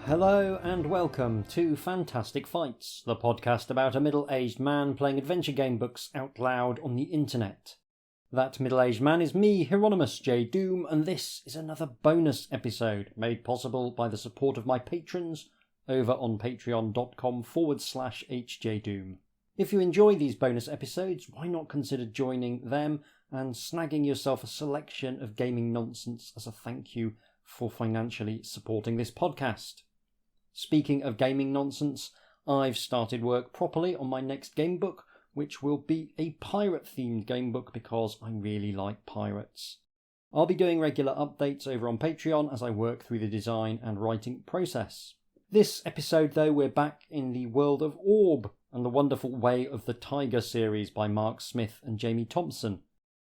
Hello and welcome to Fantastic Fights, the podcast about a middle-aged man playing adventure game books out loud on the internet. That middle-aged man is me, Hieronymus J. Doom, and this is another bonus episode made possible by the support of my patrons over on patreon.com/HJDoom. If you enjoy these bonus episodes, why not consider joining them and snagging yourself a selection of gaming nonsense as a thank you for financially supporting this podcast. Speaking of gaming nonsense, I've started work properly on my next game book, which will be a pirate-themed game book because I really like pirates. I'll be doing regular updates over on Patreon as I work through the design and writing process. This episode, though, we're back in the world of Orb and the wonderful Way of the Tiger series by Mark Smith and Jamie Thomson.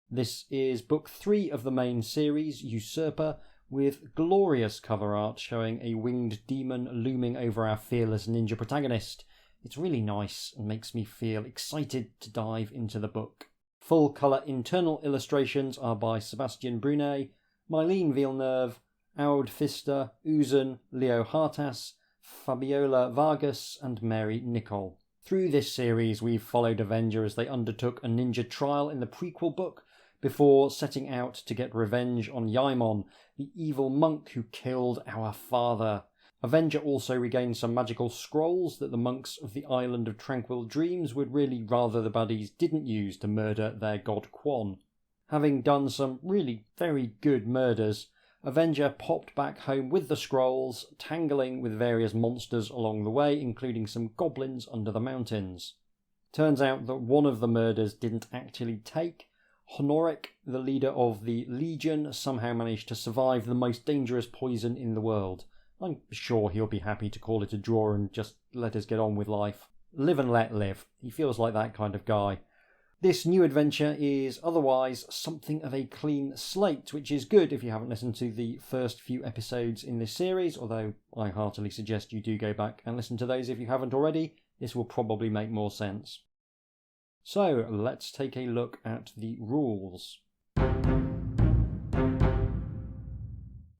This is book 3 of the main series, Usurper, with glorious cover art showing a winged demon looming over our fearless ninja protagonist. It's really nice and makes me feel excited to dive into the book. Full colour internal illustrations are by Sebastian Brunet, Mylene Villeneuve, Aude Pfister, Uzun, Leo Hartas, Fabiola Vargas and Mary Nicol. Through this series we've followed Avenger as they undertook a ninja trial in the prequel book before setting out to get revenge on Yaimon, the evil monk who killed our father. Avenger also regained some magical scrolls that the monks of the Island of Tranquil Dreams would really rather the baddies didn't use to murder their god Quan. Having done some really very good murders, Avenger popped back home with the scrolls, tangling with various monsters along the way, including some goblins under the mountains. Turns out that one of the murders didn't actually take. Honoric, the leader of the Legion, somehow managed to survive the most dangerous poison in the world. I'm sure he'll be happy to call it a draw and just let us get on with life. Live and let live. He feels like that kind of guy. This new adventure is otherwise something of a clean slate, which is good if you haven't listened to the first few episodes in this series, although I heartily suggest you do go back and listen to those if you haven't already. This will probably make more sense. So, let's take a look at the rules.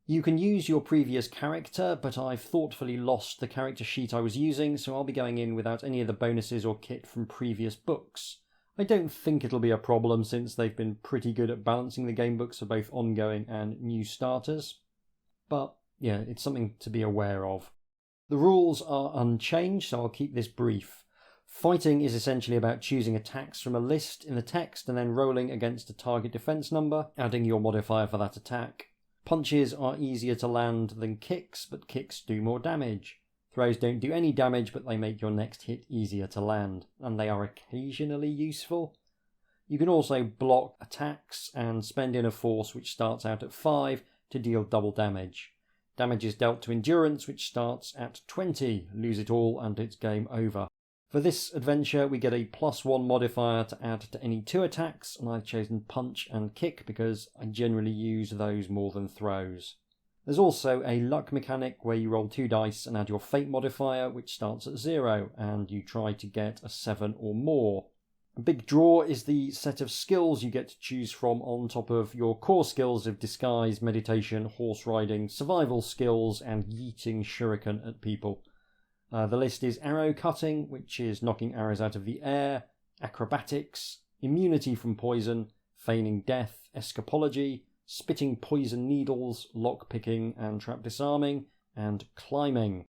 You can use your previous character, but I've thoughtfully lost the character sheet I was using, so I'll be going in without any of the bonuses or kit from previous books. I don't think it'll be a problem since they've been pretty good at balancing the game books for both ongoing and new starters. But, yeah, it's something to be aware of. The rules are unchanged, so I'll keep this brief. Fighting is essentially about choosing attacks from a list in the text and then rolling against a target defense number, adding your modifier for that attack. Punches are easier to land than kicks, but kicks do more damage. Throws don't do any damage, but they make your next hit easier to land, and they are occasionally useful. You can also block attacks and spend in a force which starts out at 5 to deal double damage. Damage is dealt to endurance, which starts at 20. Lose it all and it's game over. For this adventure, we get a +1 modifier to add to any 2 attacks, and I've chosen punch and kick because I generally use those more than throws. There's also a luck mechanic where you roll 2 dice and add your fate modifier, which starts at 0, and you try to get a 7 or more. A big draw is the set of skills you get to choose from on top of your core skills of disguise, meditation, horse riding, survival skills, and yeeting shuriken at people. The list is arrow cutting, which is knocking arrows out of the air, acrobatics, immunity from poison, feigning death, escapology, spitting poison needles, lock-picking and trap disarming, and climbing.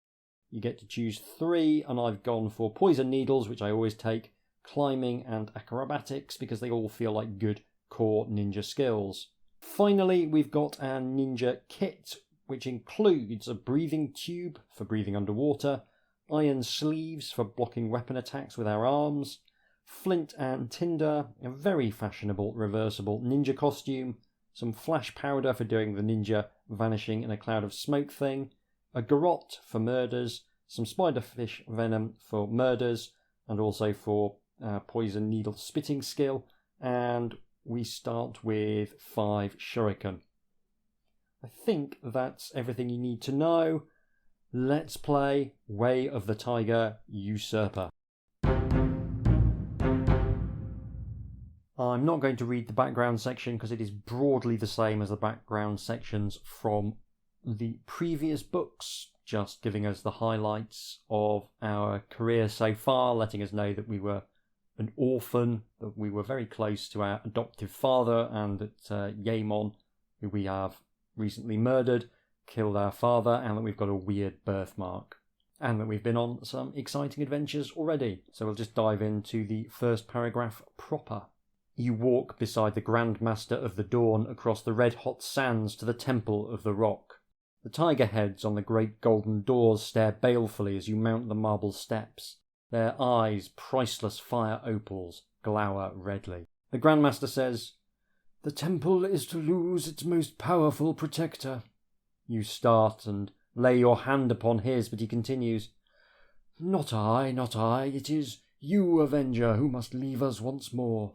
You get to choose 3, and I've gone for poison needles, which I always take, climbing and acrobatics, because they all feel like good core ninja skills. Finally, we've got our ninja kit, which includes a breathing tube for breathing underwater, iron sleeves for blocking weapon attacks with our arms, flint and tinder, a very fashionable reversible ninja costume, some flash powder for doing the ninja vanishing in a cloud of smoke thing, a garrote for murders, some spiderfish venom for murders, and also for poison needle spitting skill, and we start with 5 shuriken. I think that's everything you need to know. Let's play Way of the Tiger Usurper. I'm not going to read the background section because it is broadly the same as the background sections from the previous books. just giving us the highlights of our career so far, letting us know that we were an orphan, that we were very close to our adoptive father, and that Yaemon, who we have recently murdered, killed our father, and that we've got a weird birthmark, and that we've been on some exciting adventures already. So we'll just dive into the first paragraph proper. You walk beside the Grand Master of the Dawn across the red-hot sands to the Temple of the Rock. The tiger heads on the great golden doors stare balefully as you mount the marble steps. Their eyes, priceless fire opals, glower redly. The Grand Master says, "The temple is to lose its most powerful protector." You start and lay your hand upon his, but he continues, not I. It is you, Avenger, who must leave us once more."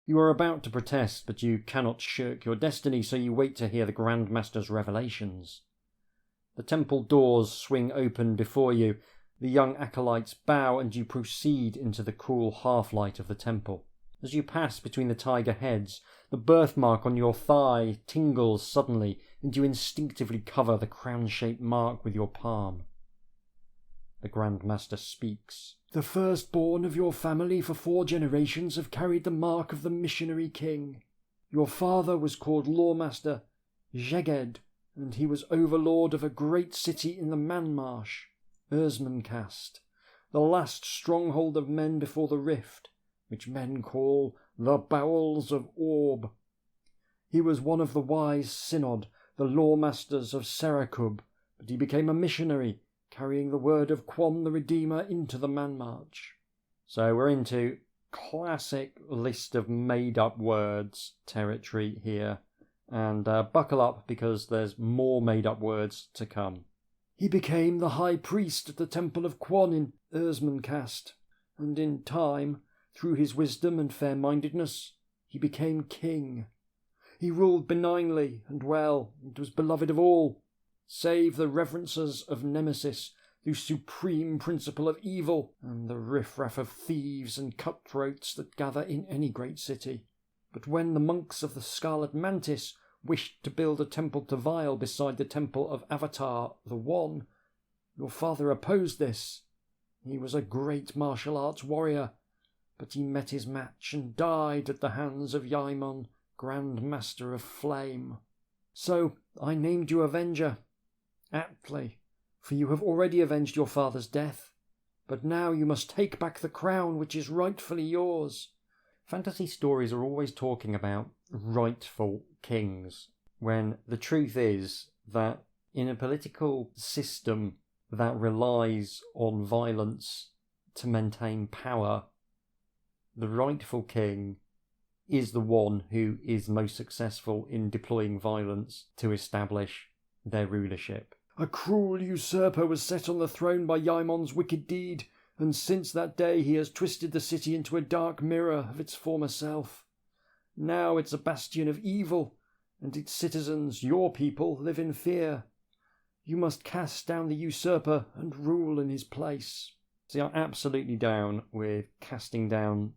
You are about to protest, but you cannot shirk your destiny, so you wait to hear the Grand Master's revelations. The temple doors swing open before you. The young acolytes bow, and you proceed into the cool half-light of the temple. As you pass between the tiger heads, the birthmark on your thigh tingles suddenly, and you instinctively cover the crown-shaped mark with your palm. The Grand Master speaks. "The firstborn of your family for 4 generations have carried the mark of the missionary king. Your father was called Lawmaster Jeged, and he was overlord of a great city in the Man-Marsh, Ursmancast, the last stronghold of men before the rift, which men call the Bowels of Orb. He was one of the wise synod, the lawmasters of Serakub, but he became a missionary, carrying the word of Quan the Redeemer into the Man-March." So we're into classic list of made-up words territory here. And buckle up, because there's more made-up words to come. "He became the high priest at the temple of Quan in Ursmancast, and in time, through his wisdom and fair-mindedness, he became king. He ruled benignly and well, and was beloved of all, save the reverencers of Nemesis, the supreme principle of evil, and the riff-raff of thieves and cutthroats that gather in any great city. But when the monks of the Scarlet Mantis wished to build a temple to Vile beside the temple of Avatar the One, your father opposed this. He was a great martial arts warrior, but he met his match and died at the hands of Yaemon, Grand Master of Flame. So I named you Avenger, aptly, for you have already avenged your father's death, but now you must take back the crown which is rightfully yours." Fantasy stories are always talking about rightful kings, when the truth is that in a political system that relies on violence to maintain power, the rightful king is the one who is most successful in deploying violence to establish their rulership. "A cruel usurper was set on the throne by Yaemon's wicked deed, and since that day he has twisted the city into a dark mirror of its former self. Now it's a bastion of evil, and its citizens, your people, live in fear. You must cast down the usurper and rule in his place." See, I'm absolutely down with casting down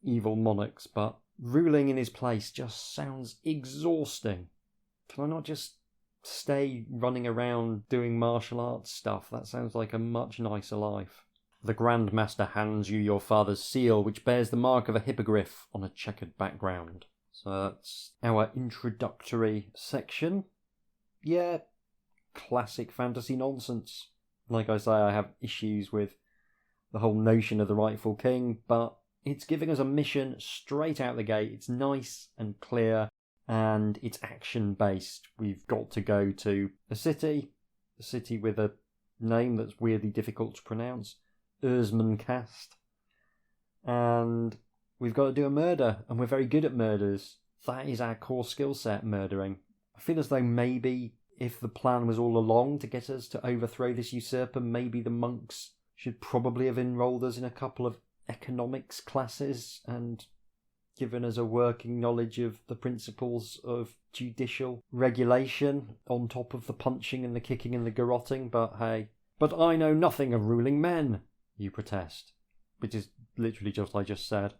evil monarchs, but ruling in his place just sounds exhausting. Can I not just stay running around doing martial arts stuff? That sounds like a much nicer life. The Grand Master hands you your father's seal, which bears the mark of a hippogriff on a checkered background. So that's our introductory section. Yeah, classic fantasy nonsense. Like I say, I have issues with the whole notion of the rightful king, but it's giving us a mission straight out the gate. It's nice and clear, and it's action-based. We've got to go to a city with a name that's weirdly difficult to pronounce, Ursmancast, and we've got to do a murder, and we're very good at murders. That is our core skill set, murdering. I feel as though maybe if the plan was all along to get us to overthrow this usurper, maybe the monks should probably have enrolled us in a couple of economics classes and given us a working knowledge of the principles of judicial regulation on top of the punching and the kicking and the garrotting. But hey, but I know nothing of ruling men, you protest, which is literally just what I just said.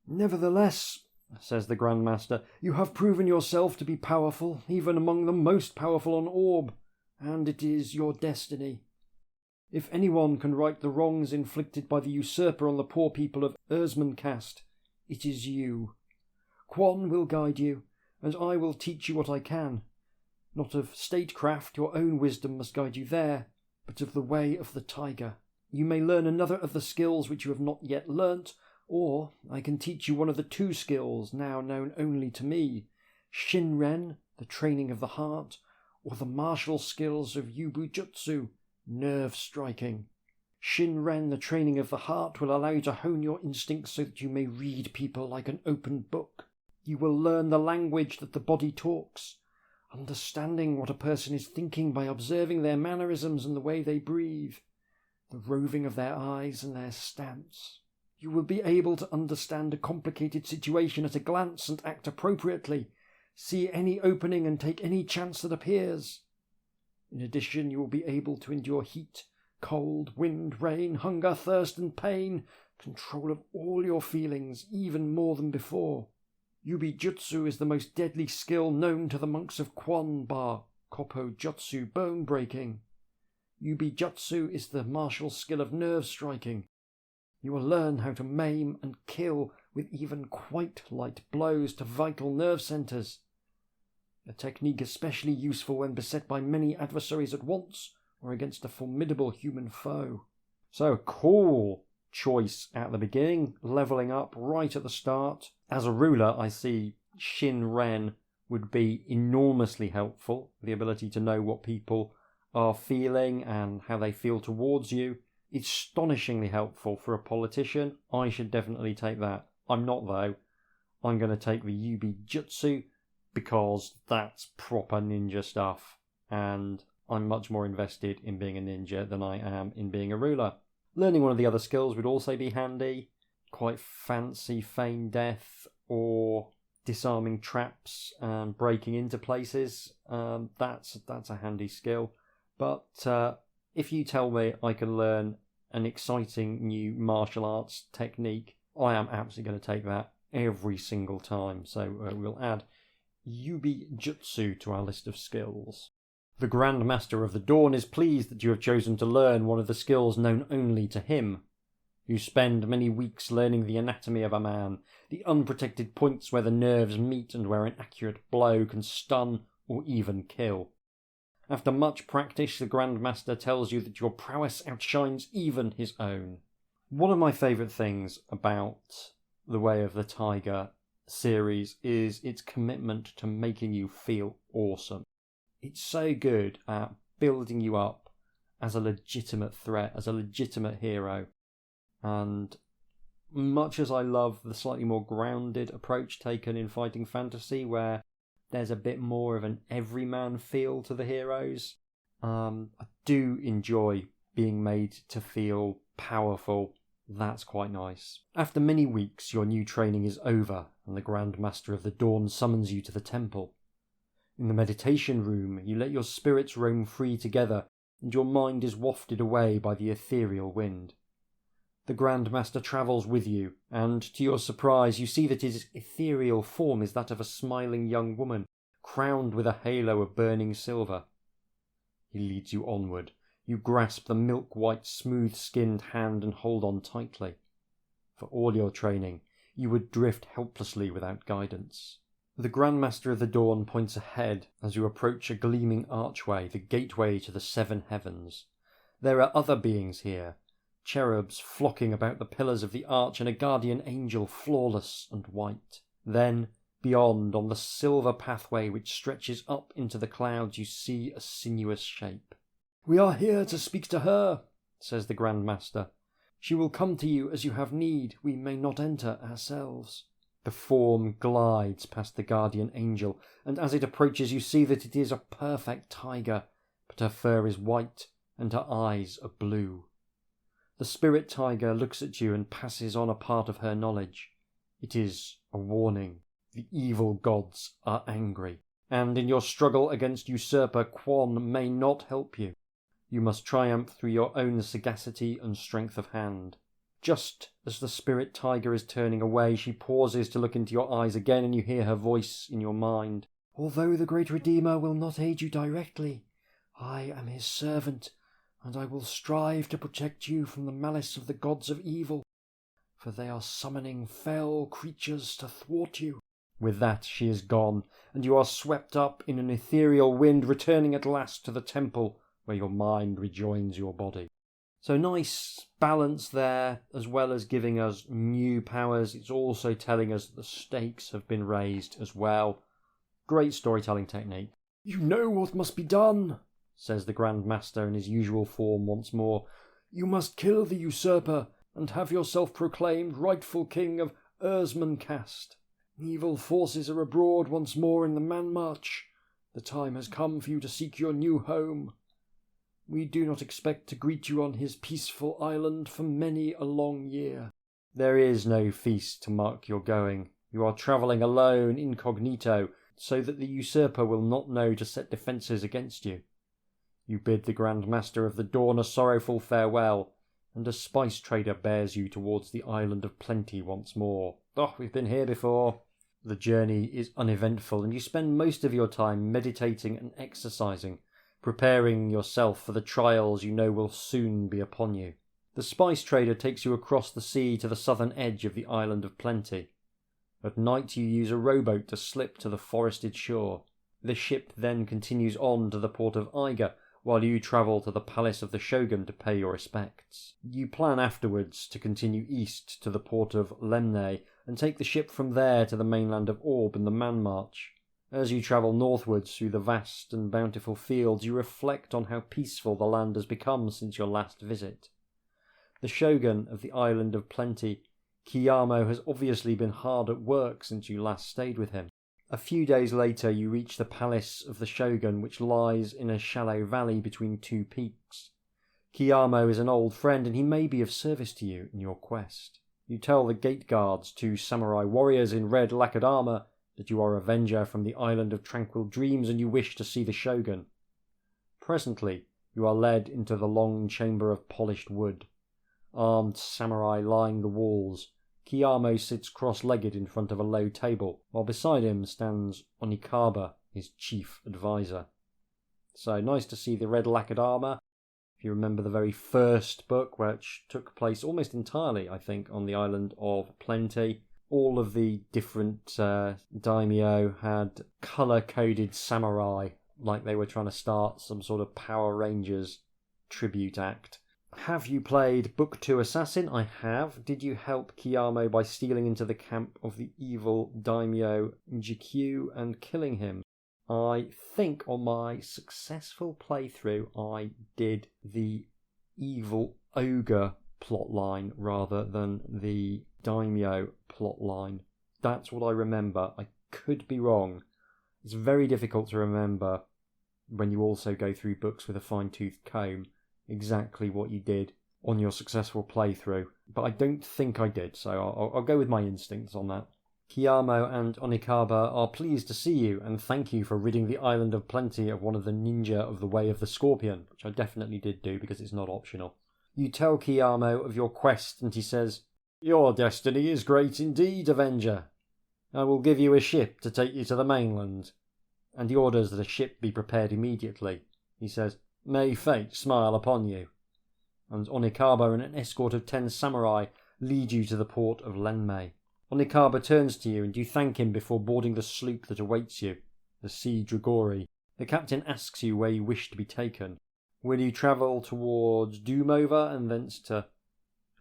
"Nevertheless," says the Grand Master, "you have proven yourself to be powerful, even among the most powerful on Orb, and it is your destiny. If anyone can right the wrongs inflicted by the usurper on the poor people of Erzmancast, it is you. Quan will guide you, and I will teach you what I can. Not of statecraft, your own wisdom must guide you there, but of the way of the tiger. You may learn another of the skills which you have not yet learnt, or I can teach you one of the 2 skills now known only to me, Shinren, the training of the heart, or the martial skills of Yubujutsu, nerve striking. Shinren, the training of the heart, will allow you to hone your instincts so that you may read people like an open book. You will learn the language that the body talks, understanding what a person is thinking by observing their mannerisms and the way they breathe, the roving of their eyes and their stance. You will be able to understand a complicated situation at a glance and act appropriately, see any opening and take any chance that appears. In addition, you will be able to endure heat, cold, wind, rain, hunger, thirst and pain, control of all your feelings, even more than before. Yubijutsu is the most deadly skill known to the monks of Quan bar Koppo Jutsu bone breaking. Yubijutsu is the martial skill of nerve striking. You will learn how to maim and kill with even quite light blows to vital nerve centres. A technique especially useful when beset by many adversaries at once or against a formidable human foe. So, cool choice at the beginning, levelling up right at the start. As a ruler, I see Shinren would be enormously helpful, the ability to know what people are feeling and how they feel towards you. It's astonishingly helpful for a politician. I should definitely take that. I'm not, though. I'm going to take the Yubijutsu because that's proper ninja stuff, and I'm much more invested in being a ninja than I am in being a ruler. Learning one of the other skills would also be handy. Quite fancy feign death or disarming traps and breaking into places. That's a handy skill. But if you tell me I can learn an exciting new martial arts technique, I am absolutely going to take that every single time. So we'll add Yubijutsu to our list of skills. The Grand Master of the Dawn is pleased that you have chosen to learn one of the skills known only to him. You spend many weeks learning the anatomy of a man, the unprotected points where the nerves meet and where an accurate blow can stun or even kill. After much practice, the Grand Master tells you that your prowess outshines even his own. One of my favourite things about the Way of the Tiger series is its commitment to making you feel awesome. It's so good at building you up as a legitimate threat, as a legitimate hero. And much as I love the slightly more grounded approach taken in fighting fantasy, where there's a bit more of an everyman feel to the heroes, I do enjoy being made to feel powerful. That's quite nice. After many weeks, your new training is over, and the Grand Master of the Dawn summons you to the temple. In the meditation room, you let your spirits roam free together, and your mind is wafted away by the ethereal wind. The Grand Master travels with you, and, to your surprise, you see that his ethereal form is that of a smiling young woman, crowned with a halo of burning silver. He leads you onward. You grasp the milk-white, smooth-skinned hand and hold on tightly. For all your training, you would drift helplessly without guidance. The Grand Master of the Dawn points ahead as you approach a gleaming archway, the gateway to the 7 heavens. There are other beings here, cherubs flocking about the pillars of the arch and a guardian angel flawless and white. Then, beyond, on the silver pathway which stretches up into the clouds, you see a sinuous shape. "We are here to speak to her," says the Grand Master. "She will come to you as you have need. We may not enter ourselves." The form glides past the guardian angel, and as it approaches you see that it is a perfect tiger, but her fur is white and her eyes are blue. The spirit tiger looks at you and passes on a part of her knowledge. It is a warning. The evil gods are angry, and in your struggle against Usurper, Quan may not help you. You must triumph through your own sagacity and strength of hand. Just as the spirit tiger is turning away, she pauses to look into your eyes again, and you hear her voice in your mind. "Although the great Redeemer will not aid you directly, I am his servant. and I will strive to protect you from the malice of the gods of evil, for they are summoning fell creatures to thwart you." With that she is gone, and you are swept up in an ethereal wind, returning at last to the temple where your mind rejoins your body. So nice balance there, as well as giving us new powers. It's also telling us that the stakes have been raised as well. Great storytelling technique. "You know what must be done," says the Grand Master in his usual form once more. "You must kill the usurper and have yourself proclaimed rightful king of Ursmancast. Evil forces are abroad once more in the Man-March. The time has come for you to seek your new home. We do not expect to greet you on his peaceful island for many a long year." There is no feast to mark your going. You are travelling alone, incognito, so that the usurper will not know to set defences against you. You bid the Grand Master of the Dawn a sorrowful farewell, and a spice trader bears you towards the Island of Plenty once more. "Oh, we've been here before." The journey is uneventful, and you spend most of your time meditating and exercising, preparing yourself for the trials you know will soon be upon you. The spice trader takes you across the sea to the southern edge of the Island of Plenty. At night you use a rowboat to slip to the forested shore. The ship then continues on to the port of Eiga, while you travel to the palace of the Shogun to pay your respects. You plan afterwards to continue east to the port of Lemne and take the ship from there to the mainland of Orb and the Man-March. As you travel northwards through the vast and bountiful fields, you reflect on how peaceful the land has become since your last visit. The Shogun of the Island of Plenty, Kiyamo, has obviously been hard at work since you last stayed with him. A few days later you reach the palace of the Shogun, which lies in a shallow valley between two peaks. Kiyamo is an old friend, and he may be of service to you in your quest. You tell the gate guards, two samurai warriors in red lacquered armour, that you are a avenger from the Island of Tranquil Dreams and you wish to see the Shogun. Presently you are led into the long chamber of polished wood. Armed samurai line the walls. Kiyamo sits cross-legged in front of a low table, while beside him stands Onikaba, his chief advisor. So nice to see the red lacquered armour. If you remember the very first book, which took place almost entirely, I think, on the Island of Plenty, all of the different daimyo had colour-coded samurai, like they were trying to start some sort of Power Rangers tribute act. Have you played Book 2 Assassin? I have. Did you help Kiyamo by stealing into the camp of the evil daimyo Jikyu and killing him? I think on my successful playthrough I did the evil ogre plotline rather than the daimyo plotline. That's what I remember. I could be wrong. It's very difficult to remember when you also go through books with a fine-toothed comb exactly what you did on your successful playthrough, but I don't think I did, so I'll go with my instincts on that. Kiyamo and Onikaba are pleased to see you and thank you for ridding the Island of Plenty of one of the ninja of the Way of the Scorpion, which I definitely did do because it's not optional. You tell Kiyamo of your quest and he says, "Your destiny is great indeed, Avenger. I will give you a ship to take you to the mainland." And he orders that a ship be prepared immediately. He says, "May fate smile upon you." And Onikaba and an escort of 10 samurai lead you to the port of Lenmei. Onikaba turns to you and you thank him before boarding the sloop that awaits you, the Sea Dragori. The captain asks you where you wish to be taken. Will you travel towards Doomover and thence to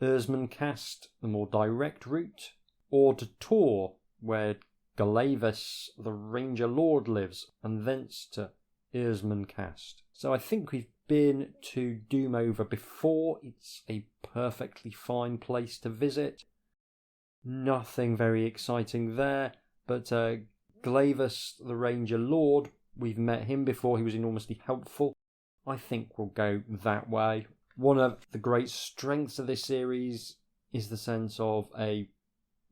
Ursmancast, the more direct route, or to Tor, where Galavis, the Ranger Lord, lives, and thence to Ursmancast? So I think we've been to Doomover before. It's a perfectly fine place to visit. Nothing very exciting there, but Glavis, the Ranger Lord, we've met him before. He was enormously helpful. I think we'll go that way. One of the great strengths of this series is the sense of a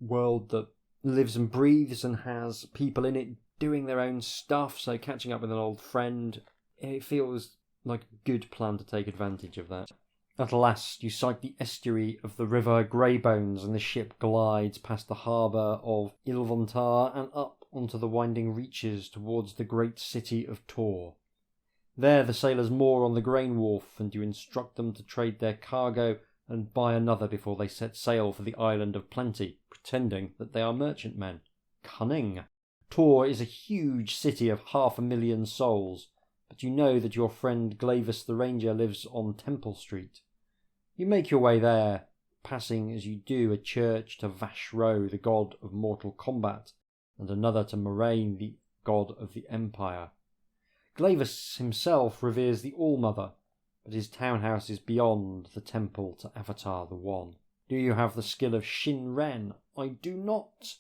world that lives and breathes and has people in it doing their own stuff, so catching up with an old friend, it feels like a good plan to take advantage of that. At last you sight the estuary of the river Greybones and the ship glides past the harbour of Ilvontar and up onto the winding reaches towards the great city of Tor. There the sailors moor on the grain wharf, and you instruct them to trade their cargo and buy another before they set sail for the island of plenty, pretending that they are merchantmen. Cunning. Tor is a huge city of 500,000 souls, but you know that your friend Glavis the Ranger lives on Temple Street. You make your way there, passing as you do a church to Vashro, the god of mortal combat, and another to Moraine, the god of the Empire. Glavis himself reveres the All-Mother, but his townhouse is beyond the temple to Avatar the One. Do you have the skill of Shin-Ren? I do not.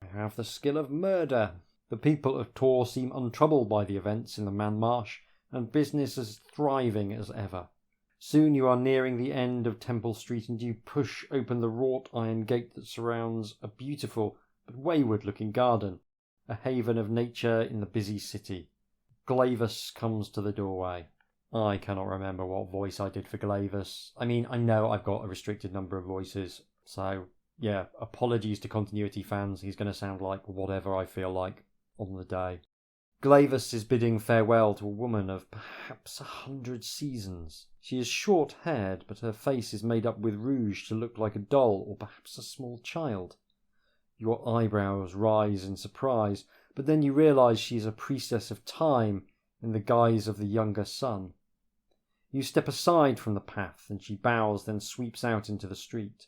I have the skill of murder. The people of Tor seem untroubled by the events in the Man Marsh, and business is thriving as ever. Soon you are nearing the end of Temple Street, and you push open the wrought iron gate that surrounds a beautiful but wayward-looking garden, a haven of nature in the busy city. Glavis comes to the doorway. I cannot remember what voice I did for Glavis. I mean, I know I've got a restricted number of voices, so yeah, apologies to continuity fans. He's going to sound like whatever I feel like on the day. Glavis is bidding farewell to a woman of perhaps 100 seasons. She is short-haired, but her face is made up with rouge to look like a doll or perhaps a small child. Your eyebrows rise in surprise, but then you realise she is a priestess of time in the guise of the younger son. You step aside from the path, and she bows, then sweeps out into the street.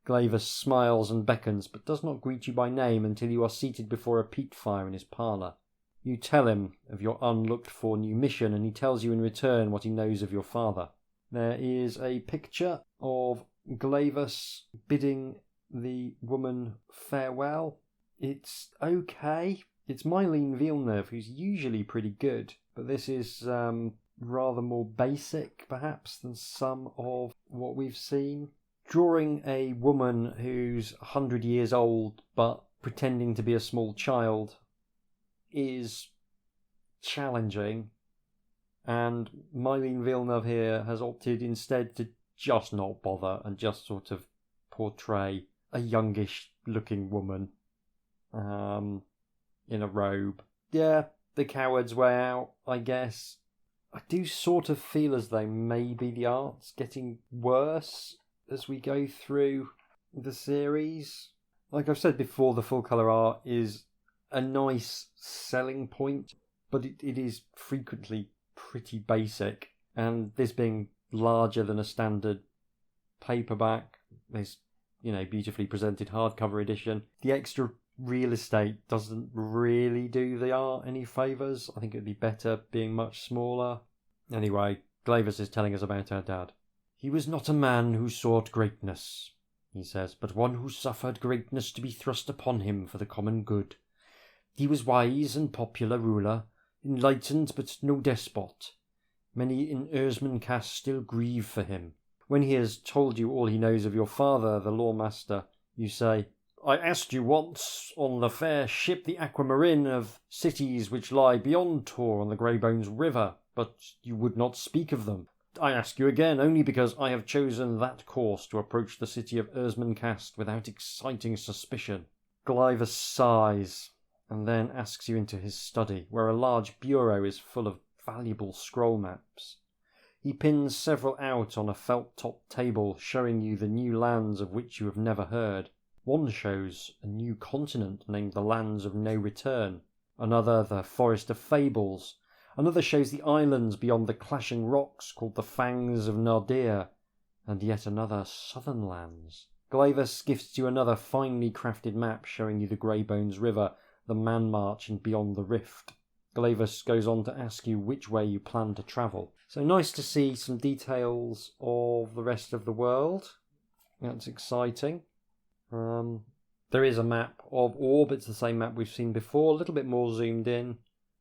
Glavis smiles and beckons, but does not greet you by name until you are seated before a peat fire in his parlour. You tell him of your unlooked-for new mission, and he tells you in return what he knows of your father. There is a picture of Glavis bidding the woman farewell. It's okay. It's Mylene Villeneuve, who's usually pretty good, but this is rather more basic, perhaps, than some of what we've seen. Drawing a woman who's 100 years old, but pretending to be a small child, is challenging, and Mylene Villeneuve here has opted instead to just not bother and just sort of portray a youngish looking woman in a robe. Yeah, the coward's way out, I guess. I do sort of feel as though maybe the art's getting worse as we go through the series. Like I've said before, the full colour art is a nice selling point, but it is frequently pretty basic, and this being larger than a standard paperback, this beautifully presented hardcover edition, the extra real estate doesn't really do the art any favours. I think it'd be better being much smaller. Anyway, Glavis is telling us about our dad. He was not a man who sought greatness, he says, but one who suffered greatness to be thrust upon him for the common good. He was wise and popular ruler, enlightened but no despot. Many in Erzmancast still grieve for him. When he has told you all he knows of your father, the lawmaster, you say, I asked you once on the fair ship the Aquamarine of cities which lie beyond Tor on the Greybones River, but you would not speak of them. I ask you again only because I have chosen that course to approach the city of Erzmancast without exciting suspicion. Glavis sighs, and then asks you into his study, where a large bureau is full of valuable scroll maps. He pins several out on a felt-topped table, showing you the new lands of which you have never heard. One shows a new continent named the Lands of No Return, another the Forest of Fables, another shows the islands beyond the clashing rocks called the Fangs of Nardir, and yet another southern lands. Glavis gifts you another finely crafted map showing you the Greybones River, the Man March, and beyond the Rift. Glavis goes on to ask you which way you plan to travel. So nice to see some details of the rest of the world. That's exciting. There is a map of Orb. It's the same map we've seen before, a little bit more zoomed in.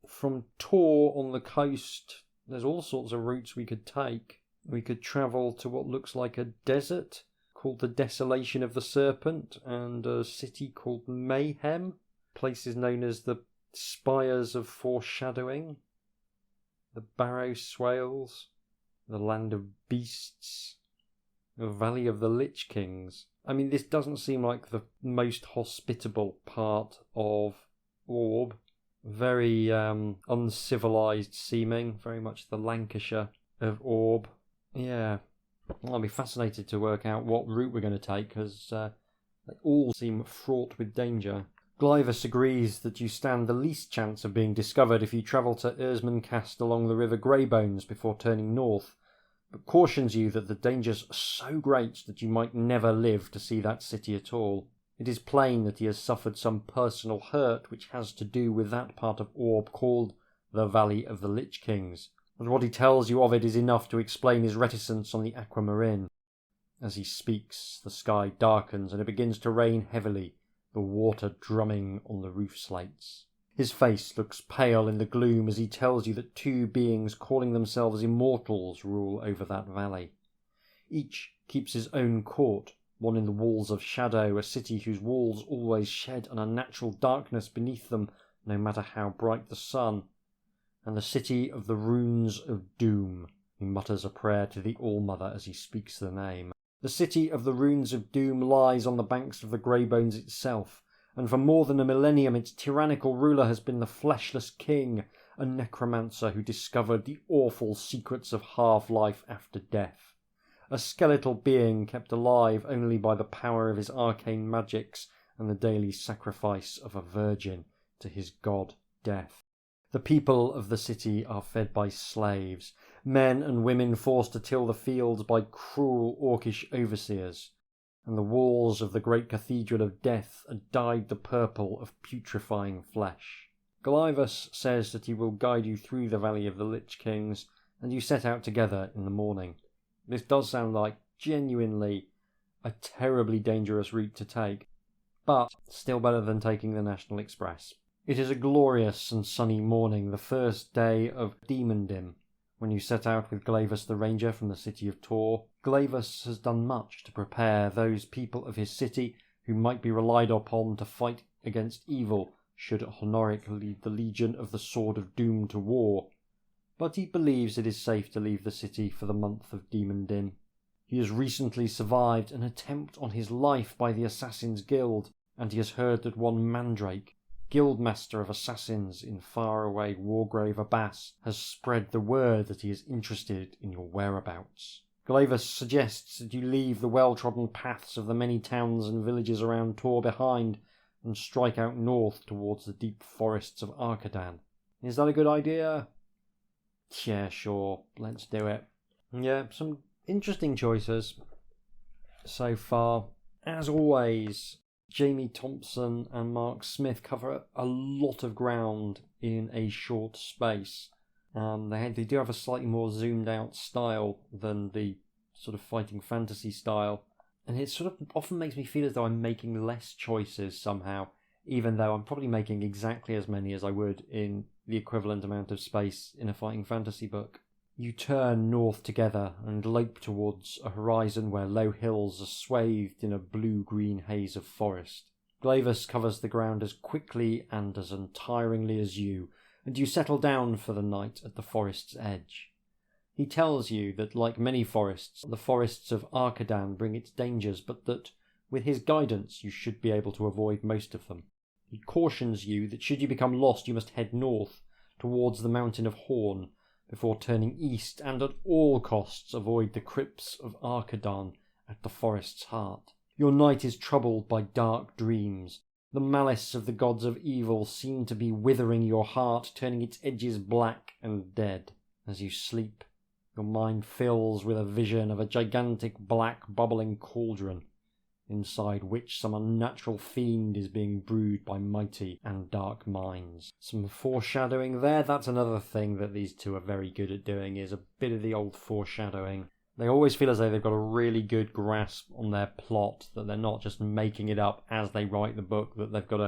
From Tor on the coast, there's all sorts of routes we could take. We could travel to what looks like a desert called the Desolation of the Serpent, and a city called Mayhem. Places known as the Spires of Foreshadowing, the Barrow Swales, the Land of Beasts, the Valley of the Lich Kings. I mean, this doesn't seem like the most hospitable part of Orb. Very uncivilised seeming, very much the Lancashire of Orb. Yeah, I'll be fascinated to work out what route we're going to take, because they all seem fraught with danger. Glivus agrees that you stand the least chance of being discovered if you travel to Ersmancast along the River Greybones before turning north, but cautions you that the dangers are so great that you might never live to see that city at all. It is plain that he has suffered some personal hurt which has to do with that part of Orb called the Valley of the Lich Kings, but what he tells you of it is enough to explain his reticence on the Aquamarine. As he speaks, the sky darkens and it begins to rain heavily, the water drumming on the roof slates. His face looks pale in the gloom as he tells you that two beings calling themselves immortals rule over that valley. Each keeps his own court, one in the walls of shadow, a city whose walls always shed an unnatural darkness beneath them, no matter how bright the sun, and the city of the Runes of Doom. He mutters a prayer to the All-Mother as he speaks the name. The city of the Runes of Doom lies on the banks of the Greybones itself, and for more than a millennium its tyrannical ruler has been the Fleshless King, a necromancer who discovered the awful secrets of half-life after death. A skeletal being kept alive only by the power of his arcane magics and the daily sacrifice of a virgin to his god Death. The people of the city are fed by slaves, men and women forced to till the fields by cruel orcish overseers, and the walls of the great cathedral of death are dyed the purple of putrefying flesh. Glivus says that he will guide you through the Valley of the Lich Kings, and you set out together in the morning. This does sound like genuinely a terribly dangerous route to take, but still better than taking the National Express. It is a glorious and sunny morning, the first day of Demondim, when you set out with Glivus the Ranger from the city of Tor. Glivus has done much to prepare those people of his city who might be relied upon to fight against evil should Honoric lead the Legion of the Sword of Doom to war, but he believes it is safe to leave the city for the month of Demondim. He has recently survived an attempt on his life by the Assassin's Guild, and he has heard that one Mandrake, Guildmaster of Assassins in faraway Wargrave Abbas, has spread the word that he is interested in your whereabouts. Glivus suggests that you leave the well-trodden paths of the many towns and villages around Tor behind and strike out north towards the deep forests of Arcadan. Is that a good idea? Yeah, sure, let's do it. Yeah, some interesting choices so far. As always, Jamie Thomson and Mark Smith cover a lot of ground in a short space. They do have a slightly more zoomed out style than the sort of fighting fantasy style, and it sort of often makes me feel as though I'm making less choices somehow, even though I'm probably making exactly as many as I would in the equivalent amount of space in a fighting fantasy book. You turn north together and lope towards a horizon where low hills are swathed in a blue-green haze of forest. Glivus covers the ground as quickly and as untiringly as you, and you settle down for the night at the forest's edge. He tells you that, like many forests, the forests of Arcadan bring its dangers, but that, with his guidance, you should be able to avoid most of them. He cautions you that should you become lost, you must head north, towards the mountain of Horn, before turning east, and at all costs avoid the crypts of Arcadan at the forest's heart. Your night is troubled by dark dreams. The malice of the gods of evil seem to be withering your heart, turning its edges black and dead. As you sleep, your mind fills with a vision of a gigantic black bubbling cauldron, inside which some unnatural fiend is being brewed by mighty and dark minds. Some foreshadowing there. That's another thing that these two are very good at doing, is a bit of the old foreshadowing. They always feel as though they've got a really good grasp on their plot, that they're not just making it up as they write the book, that they've got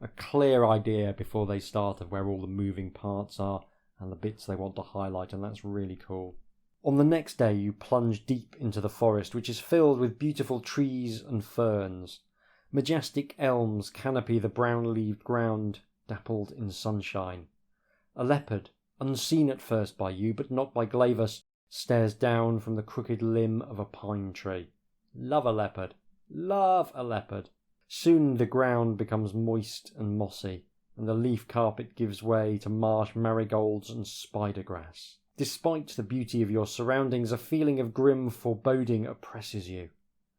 a clear idea before they start of where all the moving parts are and the bits they want to highlight, and that's really cool. On the next day you plunge deep into the forest, which is filled with beautiful trees and ferns. Majestic elms canopy the brown-leaved ground, dappled in sunshine. A leopard, unseen at first by you, but not by Glivus, stares down from the crooked limb of a pine tree. Love a leopard. Love a leopard. Soon the ground becomes moist and mossy. and the leaf carpet gives way to marsh marigolds and spider grass. Despite the beauty of your surroundings, a feeling of grim foreboding oppresses you.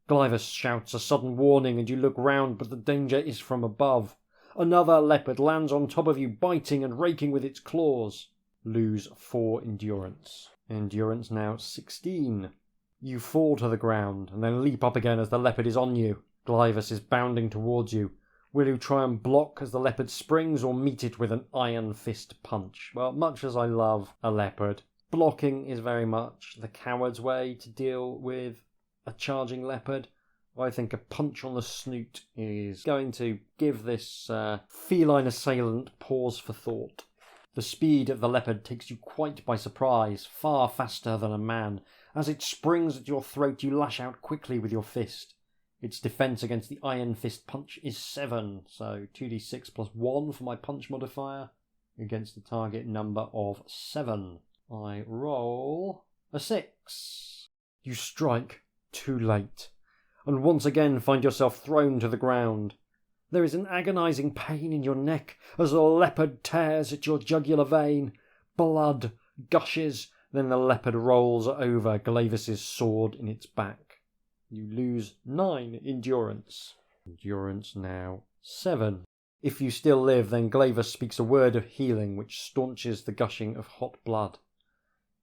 Glivus shouts a sudden warning and you look round, but the danger is from above. Another leopard lands on top of you, biting and raking with its claws. Lose 4 endurance. Endurance now 16. You fall to the ground and then leap up again as the leopard is on you. Glivus is bounding towards you. Will you try and block as the leopard springs or meet it with an iron fist punch? Well, much as I love a leopard, blocking is very much the coward's way to deal with a charging leopard. I think a punch on the snoot is going to give this feline assailant pause for thought. The speed of the leopard takes you quite by surprise, far faster than a man. As it springs at your throat, you lash out quickly with your fist. Its defence against the iron fist punch is 7, so 2d6 plus 1 for my punch modifier against the target number of 7. I roll a 6. You strike too late, and once again find yourself thrown to the ground. There is an agonising pain in your neck as the leopard tears at your jugular vein. Blood gushes, then the leopard rolls over Glivus's sword in its back. You lose 9 endurance. Endurance now 7. If you still live, then Glivus speaks a word of healing which staunches the gushing of hot blood.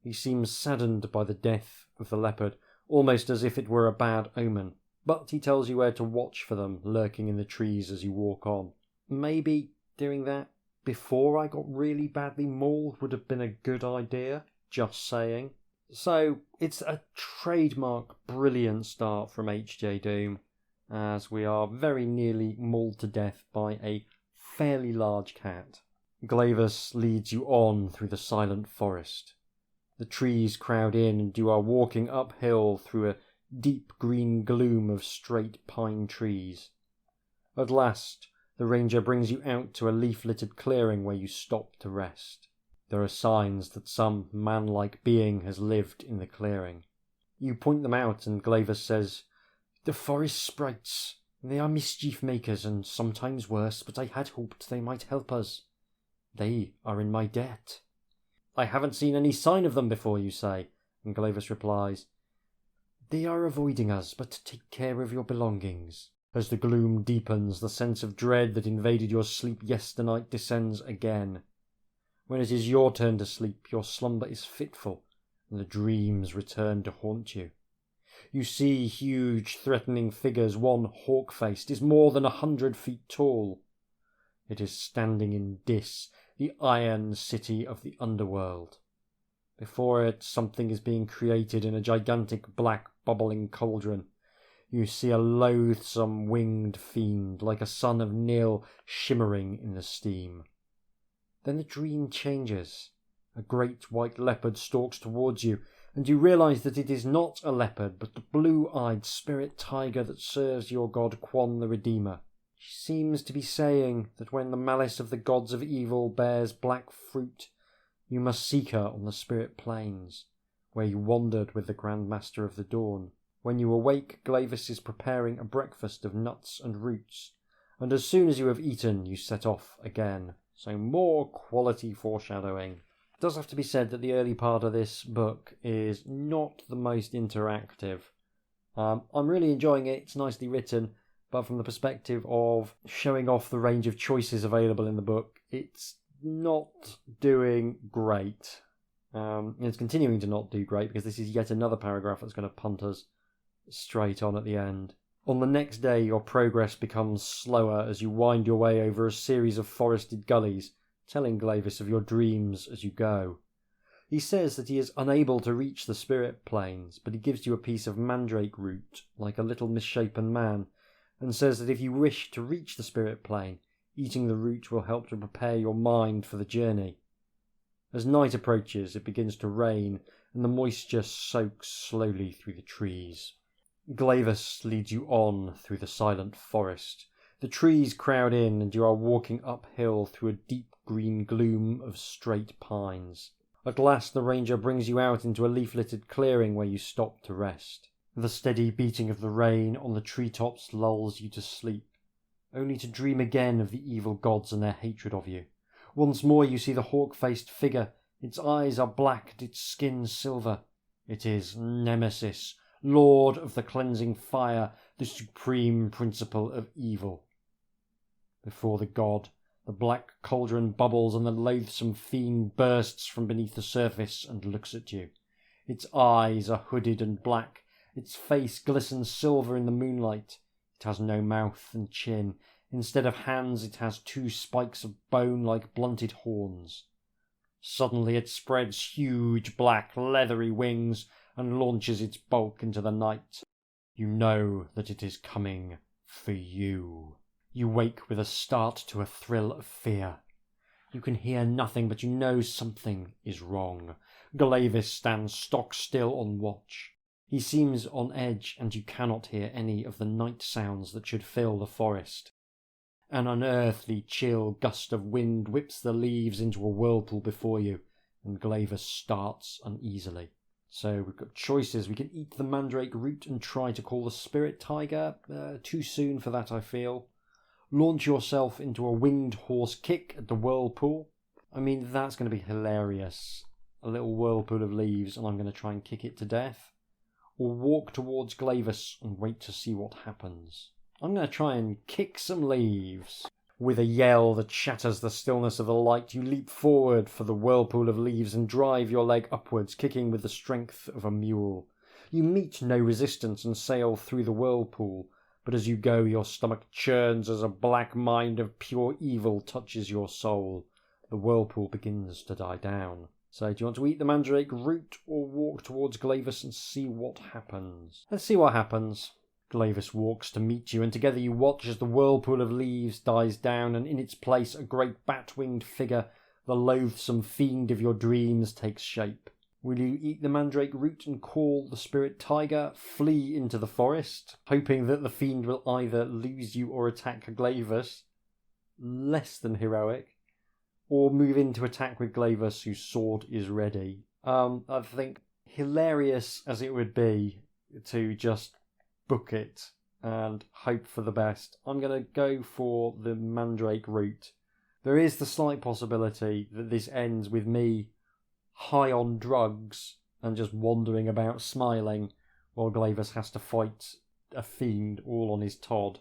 He seems saddened by the death of the leopard, almost as if it were a bad omen. But he tells you where to watch for them lurking in the trees as you walk on. Maybe doing that before I got really badly mauled would have been a good idea. Just saying. So, it's a trademark brilliant start from H.J. Doom, as we are very nearly mauled to death by a fairly large cat. Glivus leads you on through the silent forest. The trees crowd in and you are walking uphill through a deep green gloom of straight pine trees. At last, the ranger brings you out to a leaf-littered clearing where you stop to rest. There are signs that some man-like being has lived in the clearing. You point them out and Glivus says, "The forest sprites. They are mischief makers and sometimes worse, but I had hoped they might help us. They are in my debt." "I haven't seen any sign of them before," you say, and Glivus replies, "They are avoiding us, but take care of your belongings." As the gloom deepens, the sense of dread that invaded your sleep yesternight descends again. When it is your turn to sleep, your slumber is fitful, and the dreams return to haunt you. You see huge, threatening figures. One, hawk-faced, is more than 100 feet tall. It is standing in Dis, the iron city of the underworld. Before it, something is being created in a gigantic black bubbling cauldron. You see a loathsome winged fiend, like a son of Nil, shimmering in the steam. Then the dream changes. A great white leopard stalks towards you, and you realise that it is not a leopard, but the blue-eyed spirit tiger that serves your god Quan the Redeemer. She seems to be saying that when the malice of the gods of evil bears black fruit, you must seek her on the spirit plains, where you wandered with the Grand Master of the Dawn. When you awake, Glivus is preparing a breakfast of nuts and roots, and as soon as you have eaten, you set off again. So more quality foreshadowing. It does have to be said that the early part of this book is not the most interactive. I'm really enjoying it. It's nicely written, but from the perspective of showing off the range of choices available in the book, it's not doing great. It's continuing to not do great because this is yet another paragraph that's going to punt us straight on at the end. On the next day, your progress becomes slower as you wind your way over a series of forested gullies, telling Glivus of your dreams as you go. He says that he is unable to reach the spirit planes, but he gives you a piece of mandrake root, like a little misshapen man, and says that if you wish to reach the spirit plane, eating the root will help to prepare your mind for the journey. As night approaches, it begins to rain, and the moisture soaks slowly through the trees. Glivus leads you on through the silent forest. The trees crowd in, and you are walking uphill through a deep green gloom of straight pines. At last the ranger brings you out into a leaf-littered clearing where you stop to rest. The steady beating of the rain on the treetops lulls you to sleep. only to dream again of the evil gods and their hatred of you. Once more you see the hawk-faced figure. Its eyes are black and its skin silver. It is Nemesis, Lord of the cleansing fire, the supreme principle of evil. Before the god, the black cauldron bubbles and the loathsome fiend bursts from beneath the surface and looks at you. Its eyes are hooded and black. Its face glistens silver in the moonlight. It has no mouth and chin. Instead of hands, it has 2 spikes of bone like blunted horns. Suddenly it spreads huge black leathery wings and launches its bulk into the night. You know that it is coming for you. You wake with a start to a thrill of fear. You can hear nothing, but you know something is wrong. Glavis stands stock still on watch. He seems on edge, and you cannot hear any of the night sounds that should fill the forest. An unearthly chill gust of wind whips the leaves into a whirlpool before you, and Glavis starts uneasily. So we've got choices. We can eat the mandrake root and try to call the spirit tiger. Too soon for that, I feel. Launch yourself into a winged horse kick at the whirlpool. I mean, that's going to be hilarious. A little whirlpool of leaves, and I'm going to try and kick it to death. Or walk towards Glavis and wait to see what happens. I'm going to try and kick some leaves. With a yell that shatters the stillness of the light, you leap forward for the whirlpool of leaves and drive your leg upwards, kicking with the strength of a mule. You meet no resistance and sail through the whirlpool, but as you go, your stomach churns as a black mind of pure evil touches your soul. The whirlpool begins to die down. So, do you want to eat the mandrake root or walk towards Glavis and see what happens? Let's see what happens. Glavis walks to meet you, and together you watch as the whirlpool of leaves dies down, and in its place a great bat-winged figure, the loathsome fiend of your dreams, takes shape. Will you eat the mandrake root and call the spirit tiger, flee into the forest, hoping that the fiend will either lose you or attack Glavis? Less than heroic. Or move in to attack with Glavis, whose sword is ready. I think, hilarious as it would be to just book it and hope for the best, I'm going to go for the mandrake root. There is the slight possibility that this ends with me high on drugs and just wandering about smiling while Glavis has to fight a fiend all on his Todd.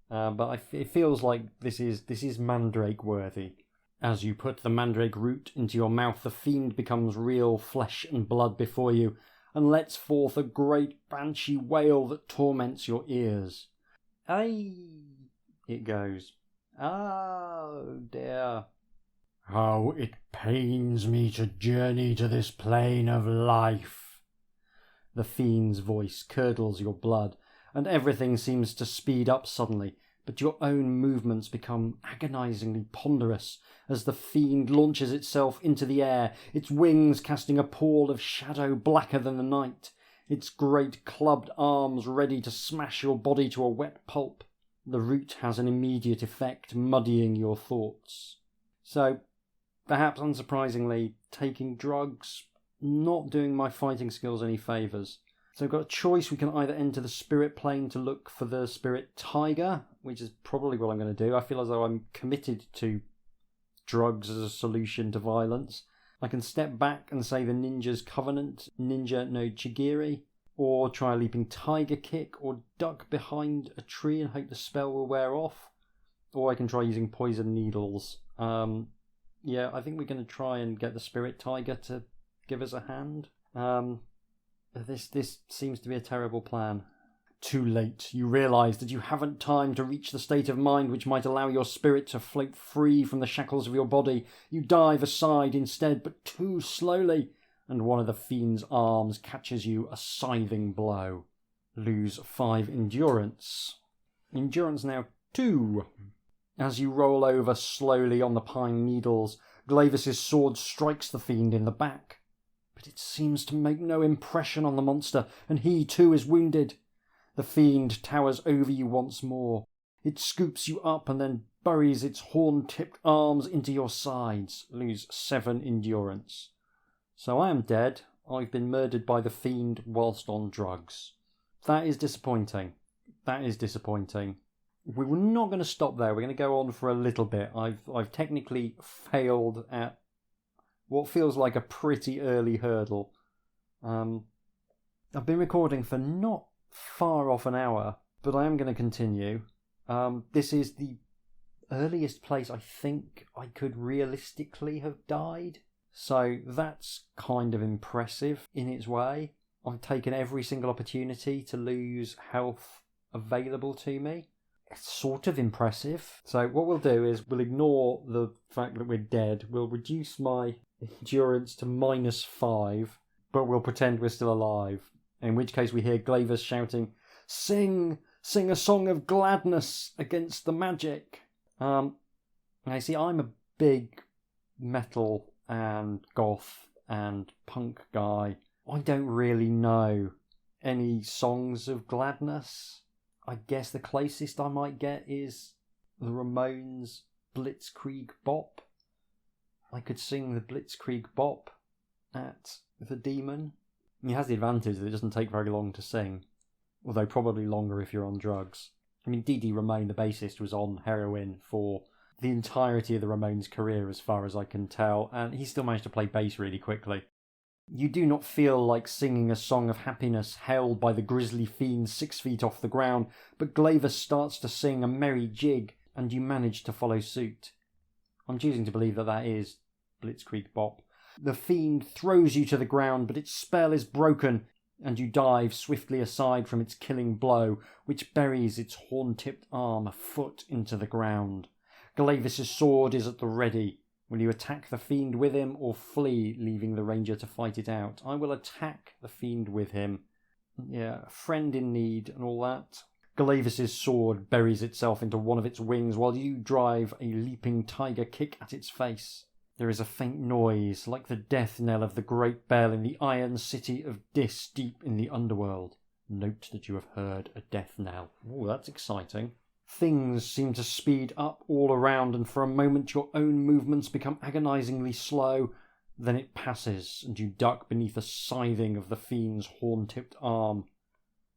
But it feels like this is mandrake worthy. As you put the mandrake root into your mouth, the fiend becomes real flesh and blood before you, and lets forth a great banshee wail that torments your ears. Ay, it goes. Oh dear. How it pains me to journey to this plane of life. The fiend's voice curdles your blood, and everything seems to speed up suddenly, but your own movements become agonizingly ponderous as the fiend launches itself into the air, its wings casting a pall of shadow blacker than the night, its great clubbed arms ready to smash your body to a wet pulp. The root has an immediate effect, muddying your thoughts. So, perhaps unsurprisingly, taking drugs, not doing my fighting skills any favours. So we've got a choice. We can either enter the spirit plane to look for the spirit tiger, which is probably what I'm going to do. I feel as though I'm committed to drugs as a solution to violence. I can step back and say the ninja's covenant, ninja no chigiri, or try a leaping tiger kick, or duck behind a tree and hope the spell will wear off. Or I can try using poison needles. Yeah, I think we're going to try and get the spirit tiger to give us a hand. This seems to be a terrible plan. Too late. You realise that you haven't time to reach the state of mind which might allow your spirit to float free from the shackles of your body. You dive aside instead, but too slowly, and one of the fiend's arms catches you a scything blow. Lose 5 endurance. Endurance now 2. As you roll over slowly on the pine needles, Glavis's sword strikes the fiend in the back. But it seems to make no impression on the monster, and he too is wounded. The fiend towers over you once more. It scoops you up and then buries its horn-tipped arms into your sides. Lose 7 endurance. So I am dead. I've been murdered by the fiend whilst on drugs. That is disappointing. That is disappointing. we're not going to stop there. We're going to go on for a little bit. I've technically failed at what feels like a pretty early hurdle. I've been recording for not far off an hour, but I am going to continue. This is the earliest place I think I could realistically have died. So that's kind of impressive in its way. I've taken every single opportunity to lose health available to me. It's sort of impressive. So what we'll do is we'll ignore the fact that we're dead. We'll reduce my endurance to -5, but we'll pretend we're still alive. In which case we hear Glavis shouting, "Sing! Sing a song of gladness against the magic!" Now you see, I'm a big metal and goth and punk guy. I don't really know any songs of gladness. I guess the closest I might get is the Ramones' Blitzkrieg Bop. I could sing the Blitzkrieg Bop at the Demon. It has the advantage that it doesn't take very long to sing, although probably longer if you're on drugs. I mean, Dee Dee Ramone, the bassist, was on heroin for the entirety of the Ramones' career, as far as I can tell, and he still managed to play bass really quickly. You do not feel like singing a song of happiness held by the grisly fiend 6 feet off the ground, but Glavis starts to sing a merry jig, and you manage to follow suit. I'm choosing to believe that that is Blitzkrieg Bop. The fiend throws you to the ground, but its spell is broken, and you dive swiftly aside from its killing blow, which buries its horn-tipped arm a foot into the ground. Glavis' sword is at the ready. Will you attack the fiend with him, or flee, leaving the ranger to fight it out? I will attack the fiend with him. Yeah, friend in need and all that. Glavis' sword buries itself into one of its wings, while you drive a leaping tiger kick at its face. There is a faint noise, like the death knell of the great bell in the iron city of Dis, deep in the underworld. Note that you have heard a death knell. Oh, that's exciting. Things seem to speed up all around, and for a moment your own movements become agonizingly slow. Then it passes, and you duck beneath a scything of the fiend's horn-tipped arm.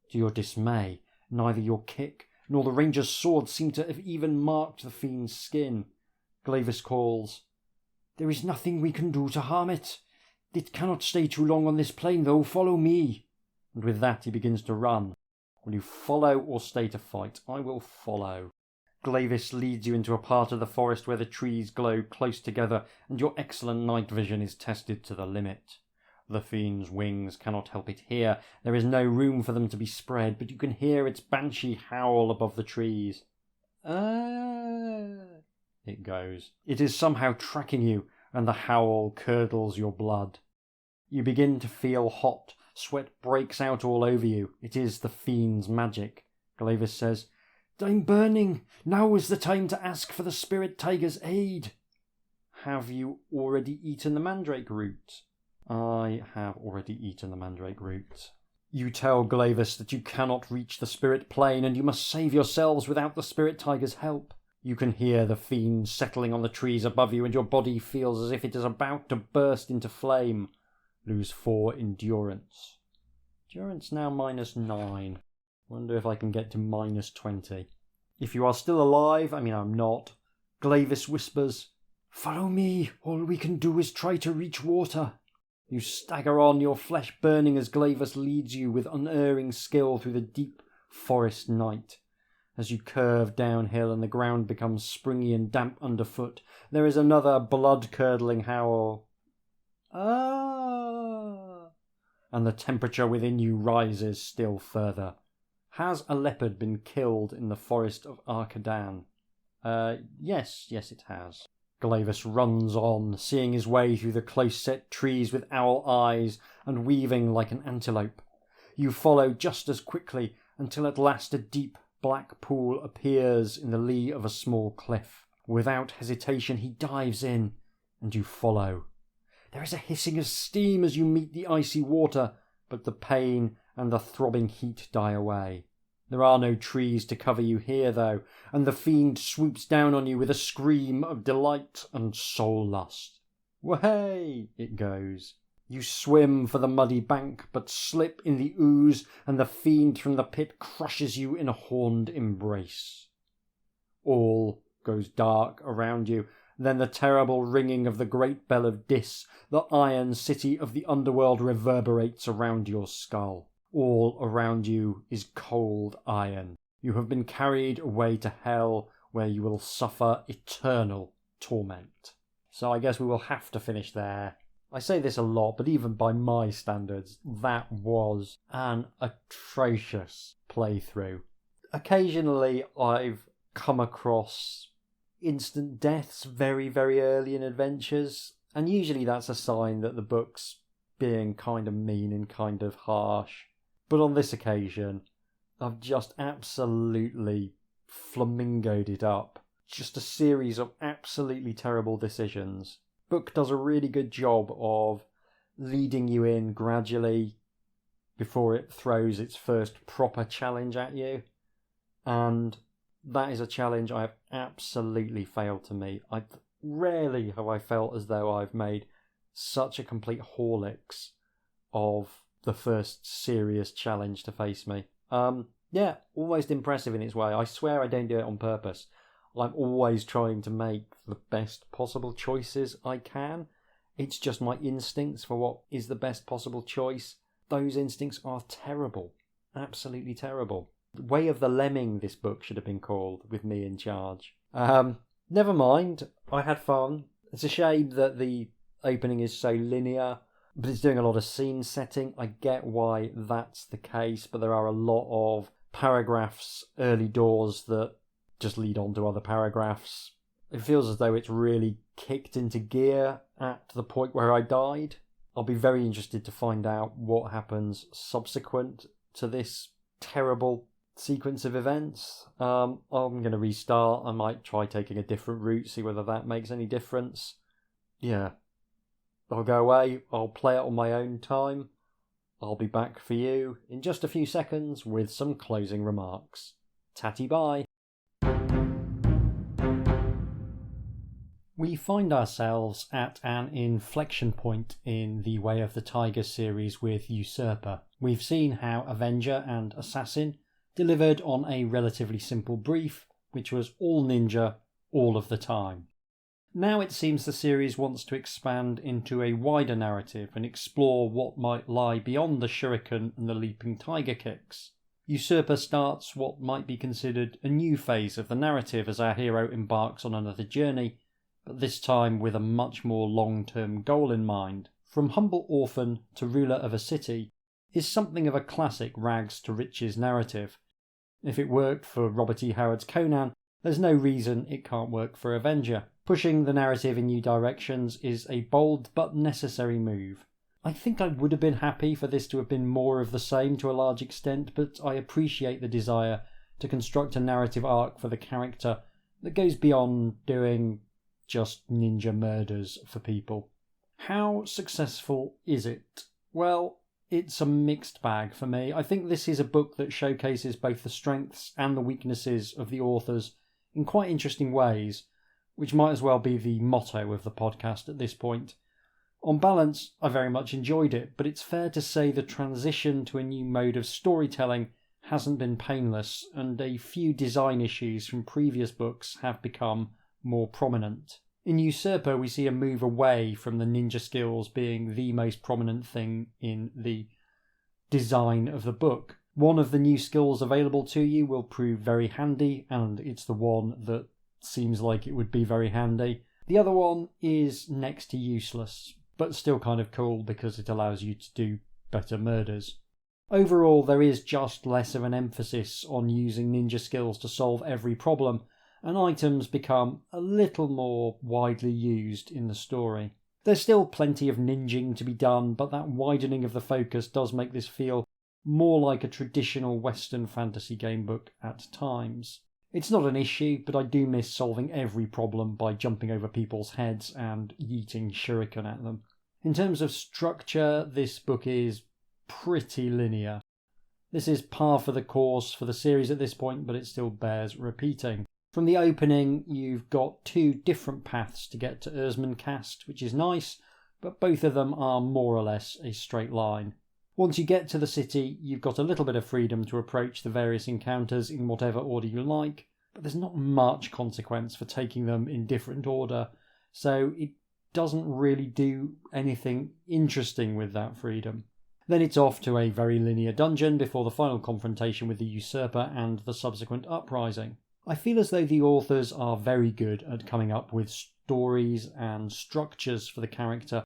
To your dismay, neither your kick nor the ranger's sword seem to have even marked the fiend's skin. Glavis calls, "There is nothing we can do to harm it. It cannot stay too long on this plane, though. Follow me." And with that he begins to run. Will you follow or stay to fight? I will follow. Glavis leads you into a part of the forest where the trees glow close together, and your excellent night vision is tested to the limit. The fiend's wings cannot help it here. There is no room for them to be spread, but you can hear its banshee howl above the trees. "Ah," it goes. It is somehow tracking you, and the howl curdles your blood. You begin to feel hot. Sweat breaks out all over you. It is the fiend's magic. Glavis says, "I'm burning. Now is the time to ask for the spirit tiger's aid." Have you already eaten the mandrake root? I have already eaten the mandrake root. You tell Glavis that you cannot reach the spirit plane, and you must save yourselves without the spirit tiger's help. You can hear the fiend settling on the trees above you, and your body feels as if it is about to burst into flame. Lose 4 endurance. Endurance now -9. Wonder if I can get to -20. If you are still alive, I mean I'm not, Glavis whispers, "Follow me. All we can do is try to reach water." You stagger on, your flesh burning as Glavis leads you with unerring skill through the deep forest night. As you curve downhill and the ground becomes springy and damp underfoot, there is another blood-curdling howl. "Ah!" And the temperature within you rises still further. Has a leopard been killed in the forest of Arcadan? Yes, it has. Glavis runs on, seeing his way through the close-set trees with owl eyes and weaving like an antelope. You follow just as quickly until at last a deep black pool appears in the lee of a small cliff. Without hesitation he dives in, and you follow. There is a hissing of steam as you meet the icy water, but the pain and the throbbing heat die away. There are no trees to cover you here, though, and the fiend swoops down on you with a scream of delight and soul-lust. "Way!" it goes. You swim for the muddy bank, but slip in the ooze, and the fiend from the pit crushes you in a horned embrace. all goes dark around you. Then the terrible ringing of the great bell of Dis, the iron city of the underworld, reverberates around your skull. All around you is cold iron. You have been carried away to hell, where you will suffer eternal torment. So I guess we will have to finish there. I say this a lot, but even by my standards, that was an atrocious playthrough. Occasionally I've come across instant deaths very, very early in adventures, and usually that's a sign that the book's being kind of mean and kind of harsh. But on this occasion, I've just absolutely flamingoed it up. Just a series of absolutely terrible decisions. Book does a really good job of leading you in gradually before it throws its first proper challenge at you. And that is a challenge I have absolutely failed to meet. Rarely have I felt as though I've made such a complete horlicks of the first serious challenge to face me. Yeah, almost impressive in its way. I swear I don't do it on purpose. I'm always trying to make the best possible choices I can. It's just my instincts for what is the best possible choice. Those instincts are terrible. Absolutely terrible. Way of the Lemming, this book should have been called, with me in charge. Never mind. I had fun. It's a shame that the opening is so linear, but it's doing a lot of scene setting. I get why that's the case, but there are a lot of paragraphs early doors that just lead on to other paragraphs. It feels as though it's really kicked into gear at the point where I died. I'll be very interested to find out what happens subsequent to this terrible sequence of events. I'm going to restart. I might try taking a different route, see whether that makes any difference. Yeah. I'll go away. I'll play it on my own time. I'll be back for you in just a few seconds with some closing remarks. Tatty bye. We find ourselves at an inflection point in the Way of the Tiger series with Usurper. We've seen how Avenger and Assassin delivered on a relatively simple brief, which was all ninja all of the time. Now it seems the series wants to expand into a wider narrative and explore what might lie beyond the shuriken and the leaping tiger kicks. Usurper starts what might be considered a new phase of the narrative as our hero embarks on another journey, but this time with a much more long-term goal in mind. From humble orphan to ruler of a city is something of a classic rags to riches narrative. If it worked for Robert E. Howard's Conan, there's no reason it can't work for Avenger. Pushing the narrative in new directions is a bold but necessary move. I think I would have been happy for this to have been more of the same to a large extent, but I appreciate the desire to construct a narrative arc for the character that goes beyond doing just ninja murders for people. How successful is it? Well, it's a mixed bag for me. I think this is a book that showcases both the strengths and the weaknesses of the authors in quite interesting ways, which might as well be the motto of the podcast at this point. On balance, I very much enjoyed it, but it's fair to say the transition to a new mode of storytelling hasn't been painless, and a few design issues from previous books have become more prominent. In Usurper, we see a move away from the ninja skills being the most prominent thing in the design of the book. One of the new skills available to you will prove very handy, and it's the one that seems like it would be very handy. The other one is next to useless, but still kind of cool because it allows you to do better murders. Overall, there is just less of an emphasis on using ninja skills to solve every problem, and items become a little more widely used in the story. There's still plenty of ninjing to be done, but that widening of the focus does make this feel more like a traditional Western fantasy gamebook at times. It's not an issue, but I do miss solving every problem by jumping over people's heads and yeeting shuriken at them. In terms of structure, this book is pretty linear. This is par for the course for the series at this point, but it still bears repeating. From the opening, you've got two different paths to get to Erzmancast, which is nice, but both of them are more or less a straight line. Once you get to the city, you've got a little bit of freedom to approach the various encounters in whatever order you like, but there's not much consequence for taking them in different order, so it doesn't really do anything interesting with that freedom. Then it's off to a very linear dungeon before the final confrontation with the Usurper and the subsequent uprising. I feel as though the authors are very good at coming up with stories and structures for the character,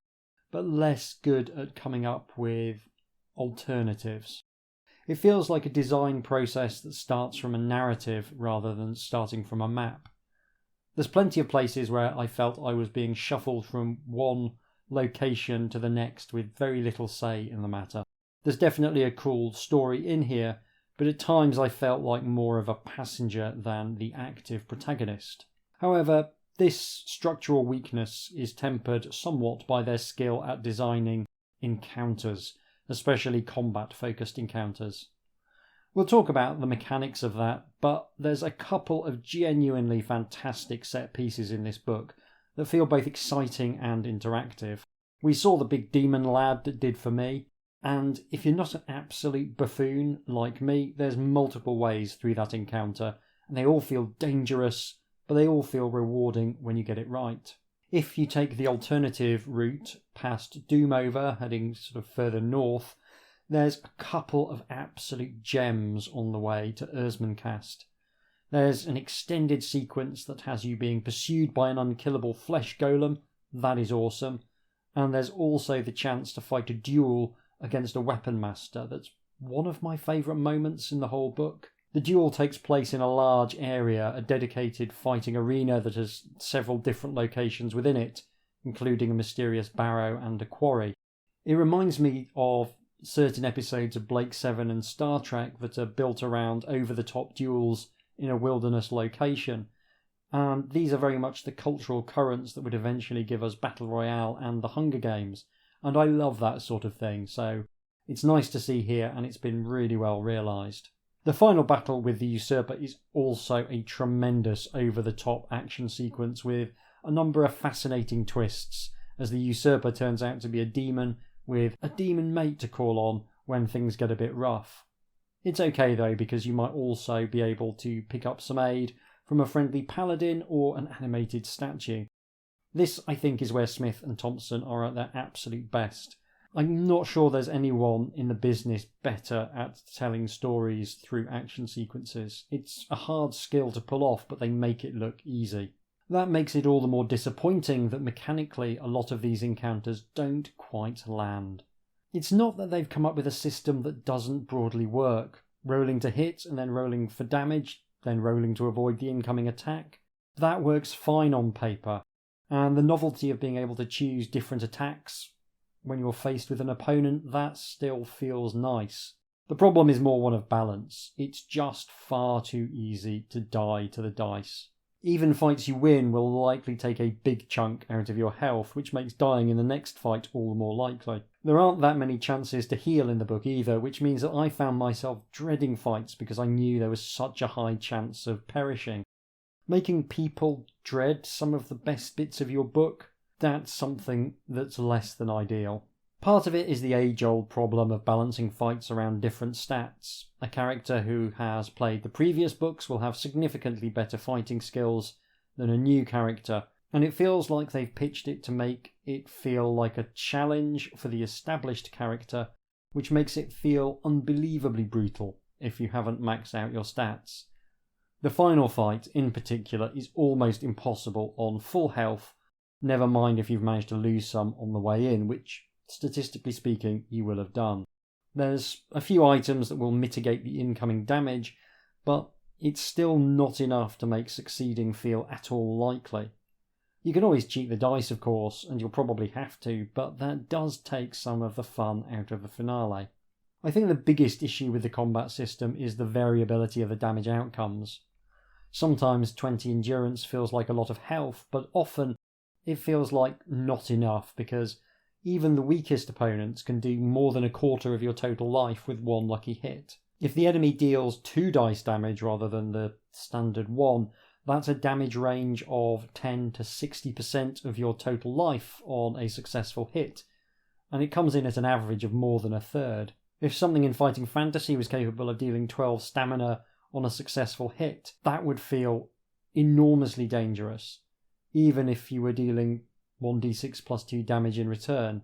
but less good at coming up with alternatives. It feels like a design process that starts from a narrative rather than starting from a map. There's plenty of places where I felt I was being shuffled from one location to the next with very little say in the matter. There's definitely a cool story in here, but at times I felt like more of a passenger than the active protagonist. However, this structural weakness is tempered somewhat by their skill at designing encounters, especially combat-focused encounters. We'll talk about the mechanics of that, but there's a couple of genuinely fantastic set pieces in this book that feel both exciting and interactive. We saw the big demon lad that did for me, and if you're not an absolute buffoon like me, there's multiple ways through that encounter, and they all feel dangerous, but they all feel rewarding when you get it right. If you take the alternative route past Doomover, heading sort of further north, there's a couple of absolute gems on the way to Erzmancast. There's an extended sequence that has you being pursued by an unkillable flesh golem. That is awesome. And there's also the chance to fight a duel against a weapon master. That's one of my favourite moments in the whole book. The duel takes place in a large area, a dedicated fighting arena that has several different locations within it, including a mysterious barrow and a quarry. It reminds me of certain episodes of Blake 7 and Star Trek that are built around over-the-top duels in a wilderness location. And these are very much the cultural currents that would eventually give us Battle Royale and the Hunger Games. And I love that sort of thing, so it's nice to see here, and it's been really well realised. The final battle with the Usurper is also a tremendous over-the-top action sequence with a number of fascinating twists, as the Usurper turns out to be a demon with a demon mate to call on when things get a bit rough. It's okay though, because you might also be able to pick up some aid from a friendly paladin or an animated statue. This, I think, is where Smith and Thomson are at their absolute best. I'm not sure there's anyone in the business better at telling stories through action sequences. It's a hard skill to pull off, but they make it look easy. That makes it all the more disappointing that mechanically a lot of these encounters don't quite land. It's not that they've come up with a system that doesn't broadly work. Rolling to hit and then rolling for damage, then rolling to avoid the incoming attack. That works fine on paper, and the novelty of being able to choose different attacks when you're faced with an opponent, that still feels nice. The problem is more one of balance. It's just far too easy to die to the dice. Even fights you win will likely take a big chunk out of your health, which makes dying in the next fight all the more likely. There aren't that many chances to heal in the book either, which means that I found myself dreading fights because I knew there was such a high chance of perishing. Making people dread some of the best bits of your book, that's something that's less than ideal. Part of it is the age-old problem of balancing fights around different stats. A character who has played the previous books will have significantly better fighting skills than a new character, and it feels like they've pitched it to make it feel like a challenge for the established character, which makes it feel unbelievably brutal if you haven't maxed out your stats. The final fight, in particular, is almost impossible on full health, never mind if you've managed to lose some on the way in, which, statistically speaking, you will have done. There's a few items that will mitigate the incoming damage, but it's still not enough to make succeeding feel at all likely. You can always cheat the dice, of course, and you'll probably have to, but that does take some of the fun out of the finale. I think the biggest issue with the combat system is the variability of the damage outcomes. Sometimes 20 endurance feels like a lot of health, but often it feels like not enough, because even the weakest opponents can do more than a quarter of your total life with one lucky hit. If the enemy deals 2 dice damage rather than the standard 1, that's a damage range of 10 to 60% of your total life on a successful hit, and it comes in at an average of more than a third. If something in Fighting Fantasy was capable of dealing 12 stamina on a successful hit, that would feel enormously dangerous, even if you were dealing 1d6 plus 2 damage in return.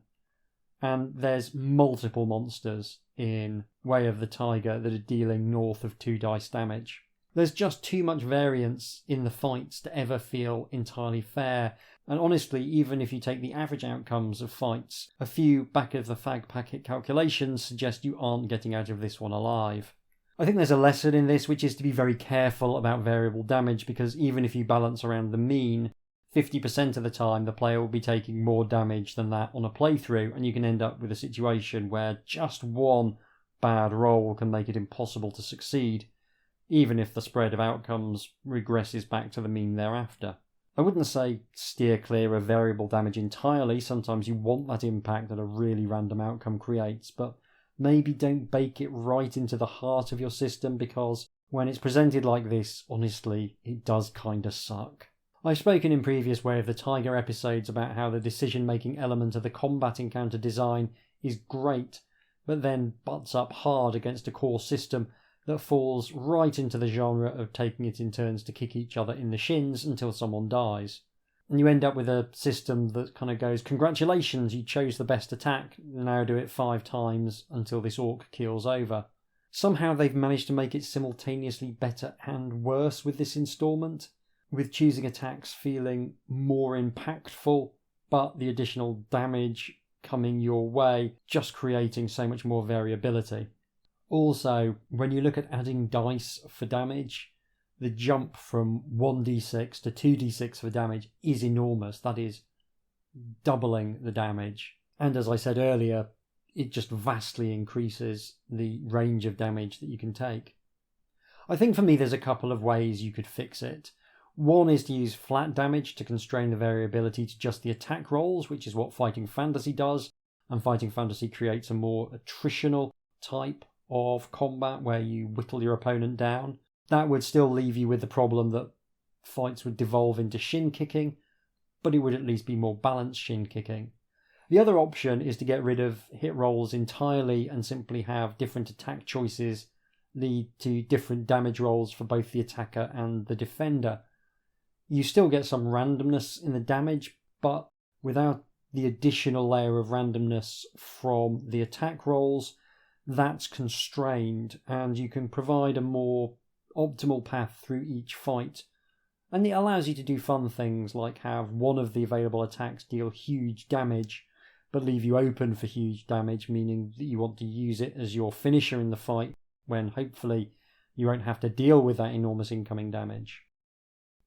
And there's multiple monsters in Way of the Tiger that are dealing north of 2 dice damage. There's just too much variance in the fights to ever feel entirely fair, and honestly, even if you take the average outcomes of fights, a few back-of-the-fag packet calculations suggest you aren't getting out of this one alive. I think there's a lesson in this, which is to be very careful about variable damage, because even if you balance around the mean, 50% of the time the player will be taking more damage than that on a playthrough, and you can end up with a situation where just one bad roll can make it impossible to succeed, even if the spread of outcomes regresses back to the mean thereafter. I wouldn't say steer clear of variable damage entirely, sometimes you want that impact that a really random outcome creates, but maybe don't bake it right into the heart of your system, because when it's presented like this, honestly, it does kinda suck. I've spoken in previous Way of the Tiger episodes about how the decision-making element of the combat encounter design is great, but then butts up hard against a core system that falls right into the genre of taking it in turns to kick each other in the shins until someone dies. And you end up with a system that kind of goes, congratulations, you chose the best attack, now do it 5 times until this orc keels over. Somehow they've managed to make it simultaneously better and worse with this instalment, with choosing attacks feeling more impactful, but the additional damage coming your way just creating so much more variability. Also, when you look at adding dice for damage, the jump from 1d6 to 2d6 for damage is enormous. That is doubling the damage. And as I said earlier, it just vastly increases the range of damage that you can take. I think for me there's a couple of ways you could fix it. One is to use flat damage to constrain the variability to just the attack rolls, which is what Fighting Fantasy does, and Fighting Fantasy creates a more attritional type of combat where you whittle your opponent down. That would still leave you with the problem that fights would devolve into shin kicking, but it would at least be more balanced shin kicking. The other option is to get rid of hit rolls entirely and simply have different attack choices lead to different damage rolls for both the attacker and the defender. You still get some randomness in the damage, but without the additional layer of randomness from the attack rolls, that's constrained, and you can provide a more optimal path through each fight. And it allows you to do fun things like have one of the available attacks deal huge damage, but leave you open for huge damage, meaning that you want to use it as your finisher in the fight, when hopefully you won't have to deal with that enormous incoming damage.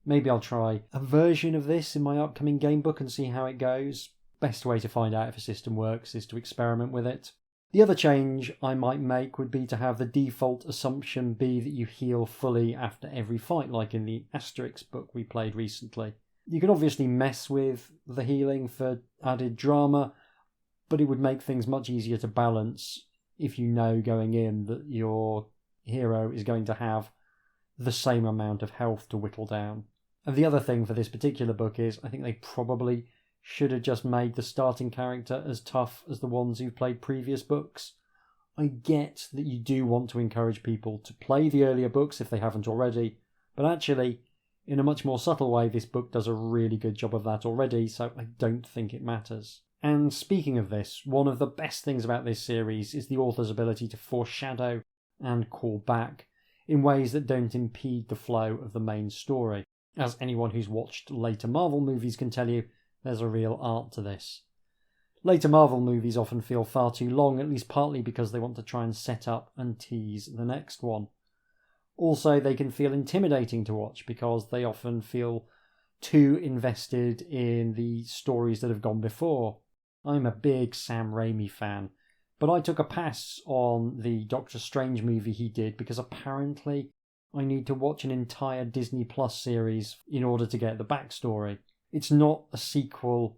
Maybe I'll try a version of this in my upcoming gamebook and see how it goes. Best way to find out if a system works is to experiment with it. The other change I might make would be to have the default assumption be that you heal fully after every fight, like in the Asterix book we played recently. You can obviously mess with the healing for added drama, but it would make things much easier to balance if you know going in that your hero is going to have the same amount of health to whittle down. And the other thing for this particular book is I think they probably should have just made the starting character as tough as the ones who've played previous books. I get that you do want to encourage people to play the earlier books if they haven't already, but actually, in a much more subtle way, this book does a really good job of that already, so I don't think it matters. And speaking of this, one of the best things about this series is the author's ability to foreshadow and call back in ways that don't impede the flow of the main story. As anyone who's watched later Marvel movies can tell you, there's a real art to this. Later Marvel movies often feel far too long, at least partly because they want to try and set up and tease the next one. Also, they can feel intimidating to watch because they often feel too invested in the stories that have gone before. I'm a big Sam Raimi fan, but I took a pass on the Doctor Strange movie he did because apparently I need to watch an entire Disney Plus series in order to get the backstory. It's not a sequel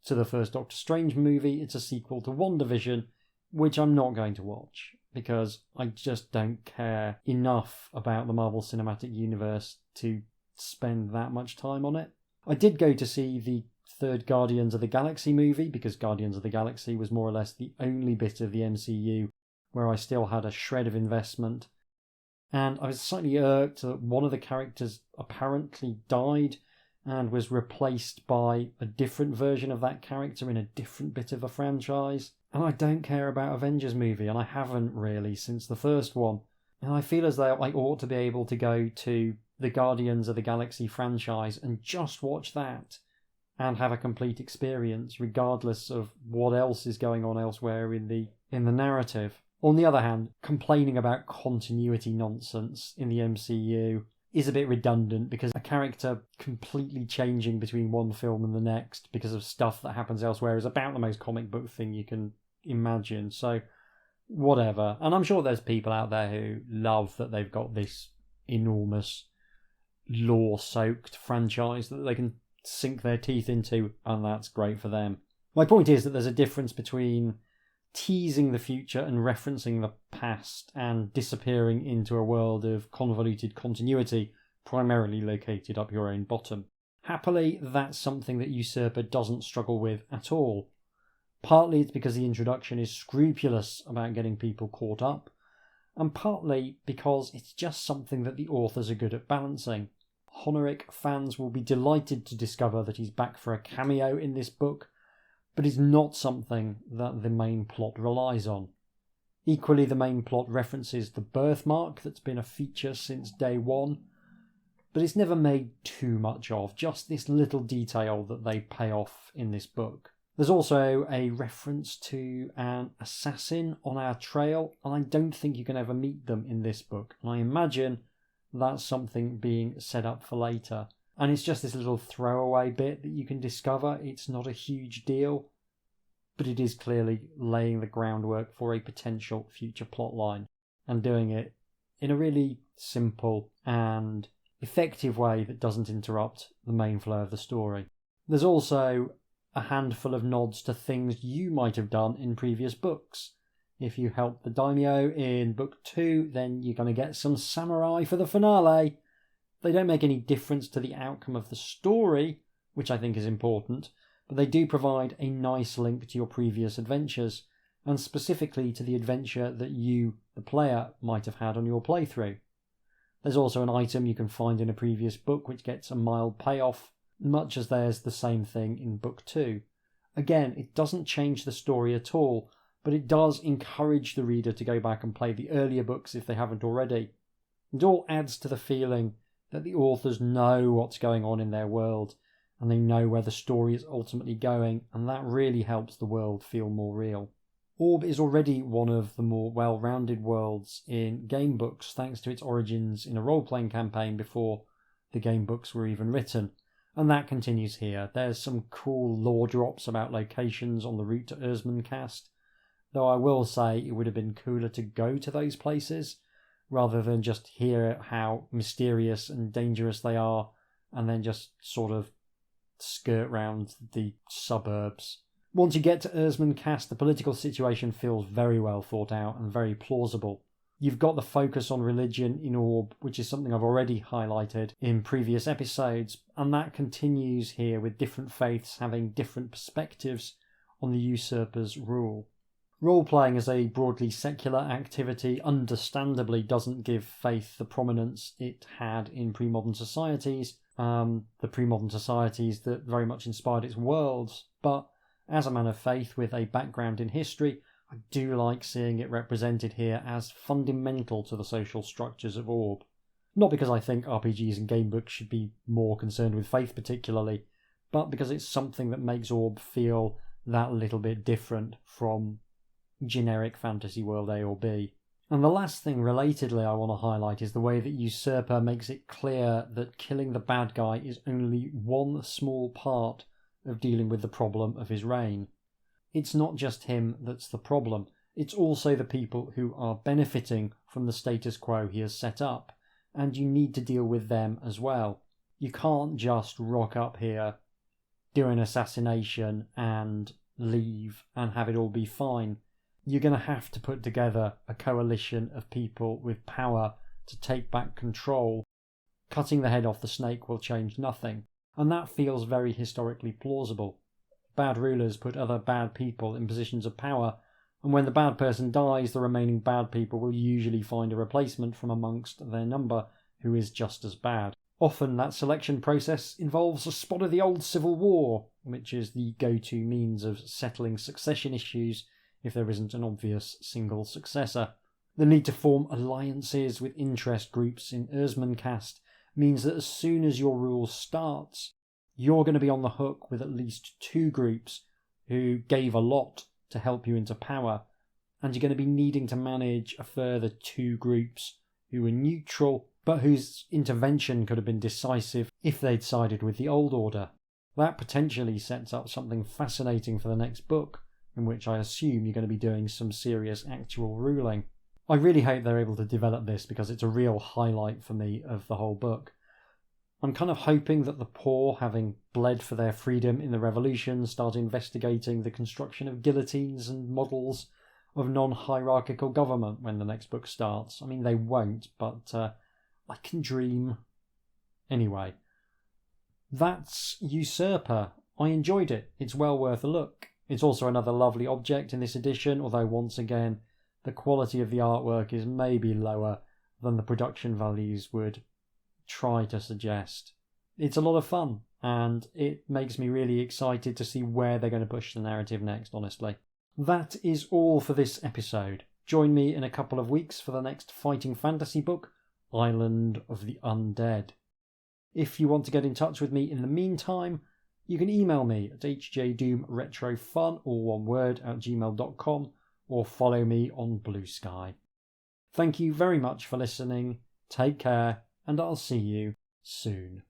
to the first Doctor Strange movie, it's a sequel to WandaVision, which I'm not going to watch because I just don't care enough about the Marvel Cinematic Universe to spend that much time on it. I did go to see the third Guardians of the Galaxy movie because Guardians of the Galaxy was more or less the only bit of the MCU where I still had a shred of investment. And I was slightly irked that one of the characters apparently died and was replaced by a different version of that character in a different bit of a franchise. And I don't care about Avengers movie, and I haven't really since the first one. And I feel as though I ought to be able to go to the Guardians of the Galaxy franchise and just watch that and have a complete experience, regardless of what else is going on elsewhere in the narrative. On the other hand, complaining about continuity nonsense in the MCU is a bit redundant, because a character completely changing between one film and the next because of stuff that happens elsewhere is about the most comic book thing you can imagine. So, whatever. And I'm sure there's people out there who love that they've got this enormous lore-soaked franchise that they can sink their teeth into, and that's great for them. My point is that there's a difference between teasing the future and referencing the past and disappearing into a world of convoluted continuity, primarily located up your own bottom. Happily, that's something that Usurper doesn't struggle with at all. Partly it's because the introduction is scrupulous about getting people caught up, and partly because it's just something that the authors are good at balancing. Honoric fans will be delighted to discover that he's back for a cameo in this book, but it's not something that the main plot relies on. Equally, the main plot references the birthmark that's been a feature since day one, but it's never made too much of, just this little detail that they pay off in this book. There's also a reference to an assassin on our trail, and I don't think you can ever meet them in this book, and I imagine that's something being set up for later. And it's just this little throwaway bit that you can discover. It's not a huge deal, but it is clearly laying the groundwork for a potential future plotline, and doing it in a really simple and effective way that doesn't interrupt the main flow of the story. There's also a handful of nods to things you might have done in previous books. If you help the daimyo in book 2, then you're going to get some samurai for the finale. They don't make any difference to the outcome of the story, which I think is important, but they do provide a nice link to your previous adventures, and specifically to the adventure that you, the player, might have had on your playthrough. There's also an item you can find in a previous book which gets a mild payoff, much as there's the same thing in book 2. Again, it doesn't change the story at all, but it does encourage the reader to go back and play the earlier books if they haven't already. It all adds to the feeling that the authors know what's going on in their world, and they know where the story is ultimately going, and that really helps the world feel more real. Orb is already one of the more well-rounded worlds in game books, thanks to its origins in a role-playing campaign before the game books were even written, and that continues here. There's some cool lore drops about locations on the route to Ursmancast, though I will say it would have been cooler to go to those places, rather than just hear how mysterious and dangerous they are, and then just sort of skirt round the suburbs. Once you get to Ursmancast, the political situation feels very well thought out and very plausible. You've got the focus on religion in Orb, which is something I've already highlighted in previous episodes, and that continues here with different faiths having different perspectives on the usurper's rule. Role-playing as a broadly secular activity understandably doesn't give faith the prominence it had in pre-modern societies, the pre-modern societies that very much inspired its worlds, but as a man of faith with a background in history, I do like seeing it represented here as fundamental to the social structures of Orb. Not because I think RPGs and gamebooks should be more concerned with faith particularly, but because it's something that makes Orb feel that little bit different from generic fantasy world A or B. And the last thing relatedly I want to highlight is the way that Usurper makes it clear that killing the bad guy is only one small part of dealing with the problem of his reign. It's not just him that's the problem, it's also the people who are benefiting from the status quo he has set up, and you need to deal with them as well. You can't just rock up here, do an assassination and leave and have it all be fine. You're going to have to put together a coalition of people with power to take back control. Cutting the head off the snake will change nothing, and that feels very historically plausible. Bad rulers put other bad people in positions of power, and when the bad person dies, the remaining bad people will usually find a replacement from amongst their number who is just as bad. Often that selection process involves a spot of the old civil war, which is the go-to means of settling succession issues if there isn't an obvious single successor. The need to form alliances with interest groups in Ursmancast means that as soon as your rule starts, you're going to be on the hook with at least 2 groups who gave a lot to help you into power, and you're going to be needing to manage a further 2 groups who were neutral, but whose intervention could have been decisive if they'd sided with the old order. That potentially sets up something fascinating for the next book, in which I assume you're going to be doing some serious actual ruling. I really hope they're able to develop this because it's a real highlight for me of the whole book. I'm kind of hoping that the poor, having bled for their freedom in the revolution, start investigating the construction of guillotines and models of non-hierarchical government when the next book starts. I mean, they won't, but I can dream. Anyway, that's Usurper. I enjoyed it. It's well worth a look. It's also another lovely object in this edition, although once again, the quality of the artwork is maybe lower than the production values would try to suggest. It's a lot of fun, and it makes me really excited to see where they're going to push the narrative next, honestly. That is all for this episode. Join me in a couple of weeks for the next fighting fantasy book, Island of the Undead. If you want to get in touch with me in the meantime, you can email me at hjdoomretrofun, all one word, @gmail.com, or follow me on Blue Sky. Thank you very much for listening, take care, and I'll see you soon.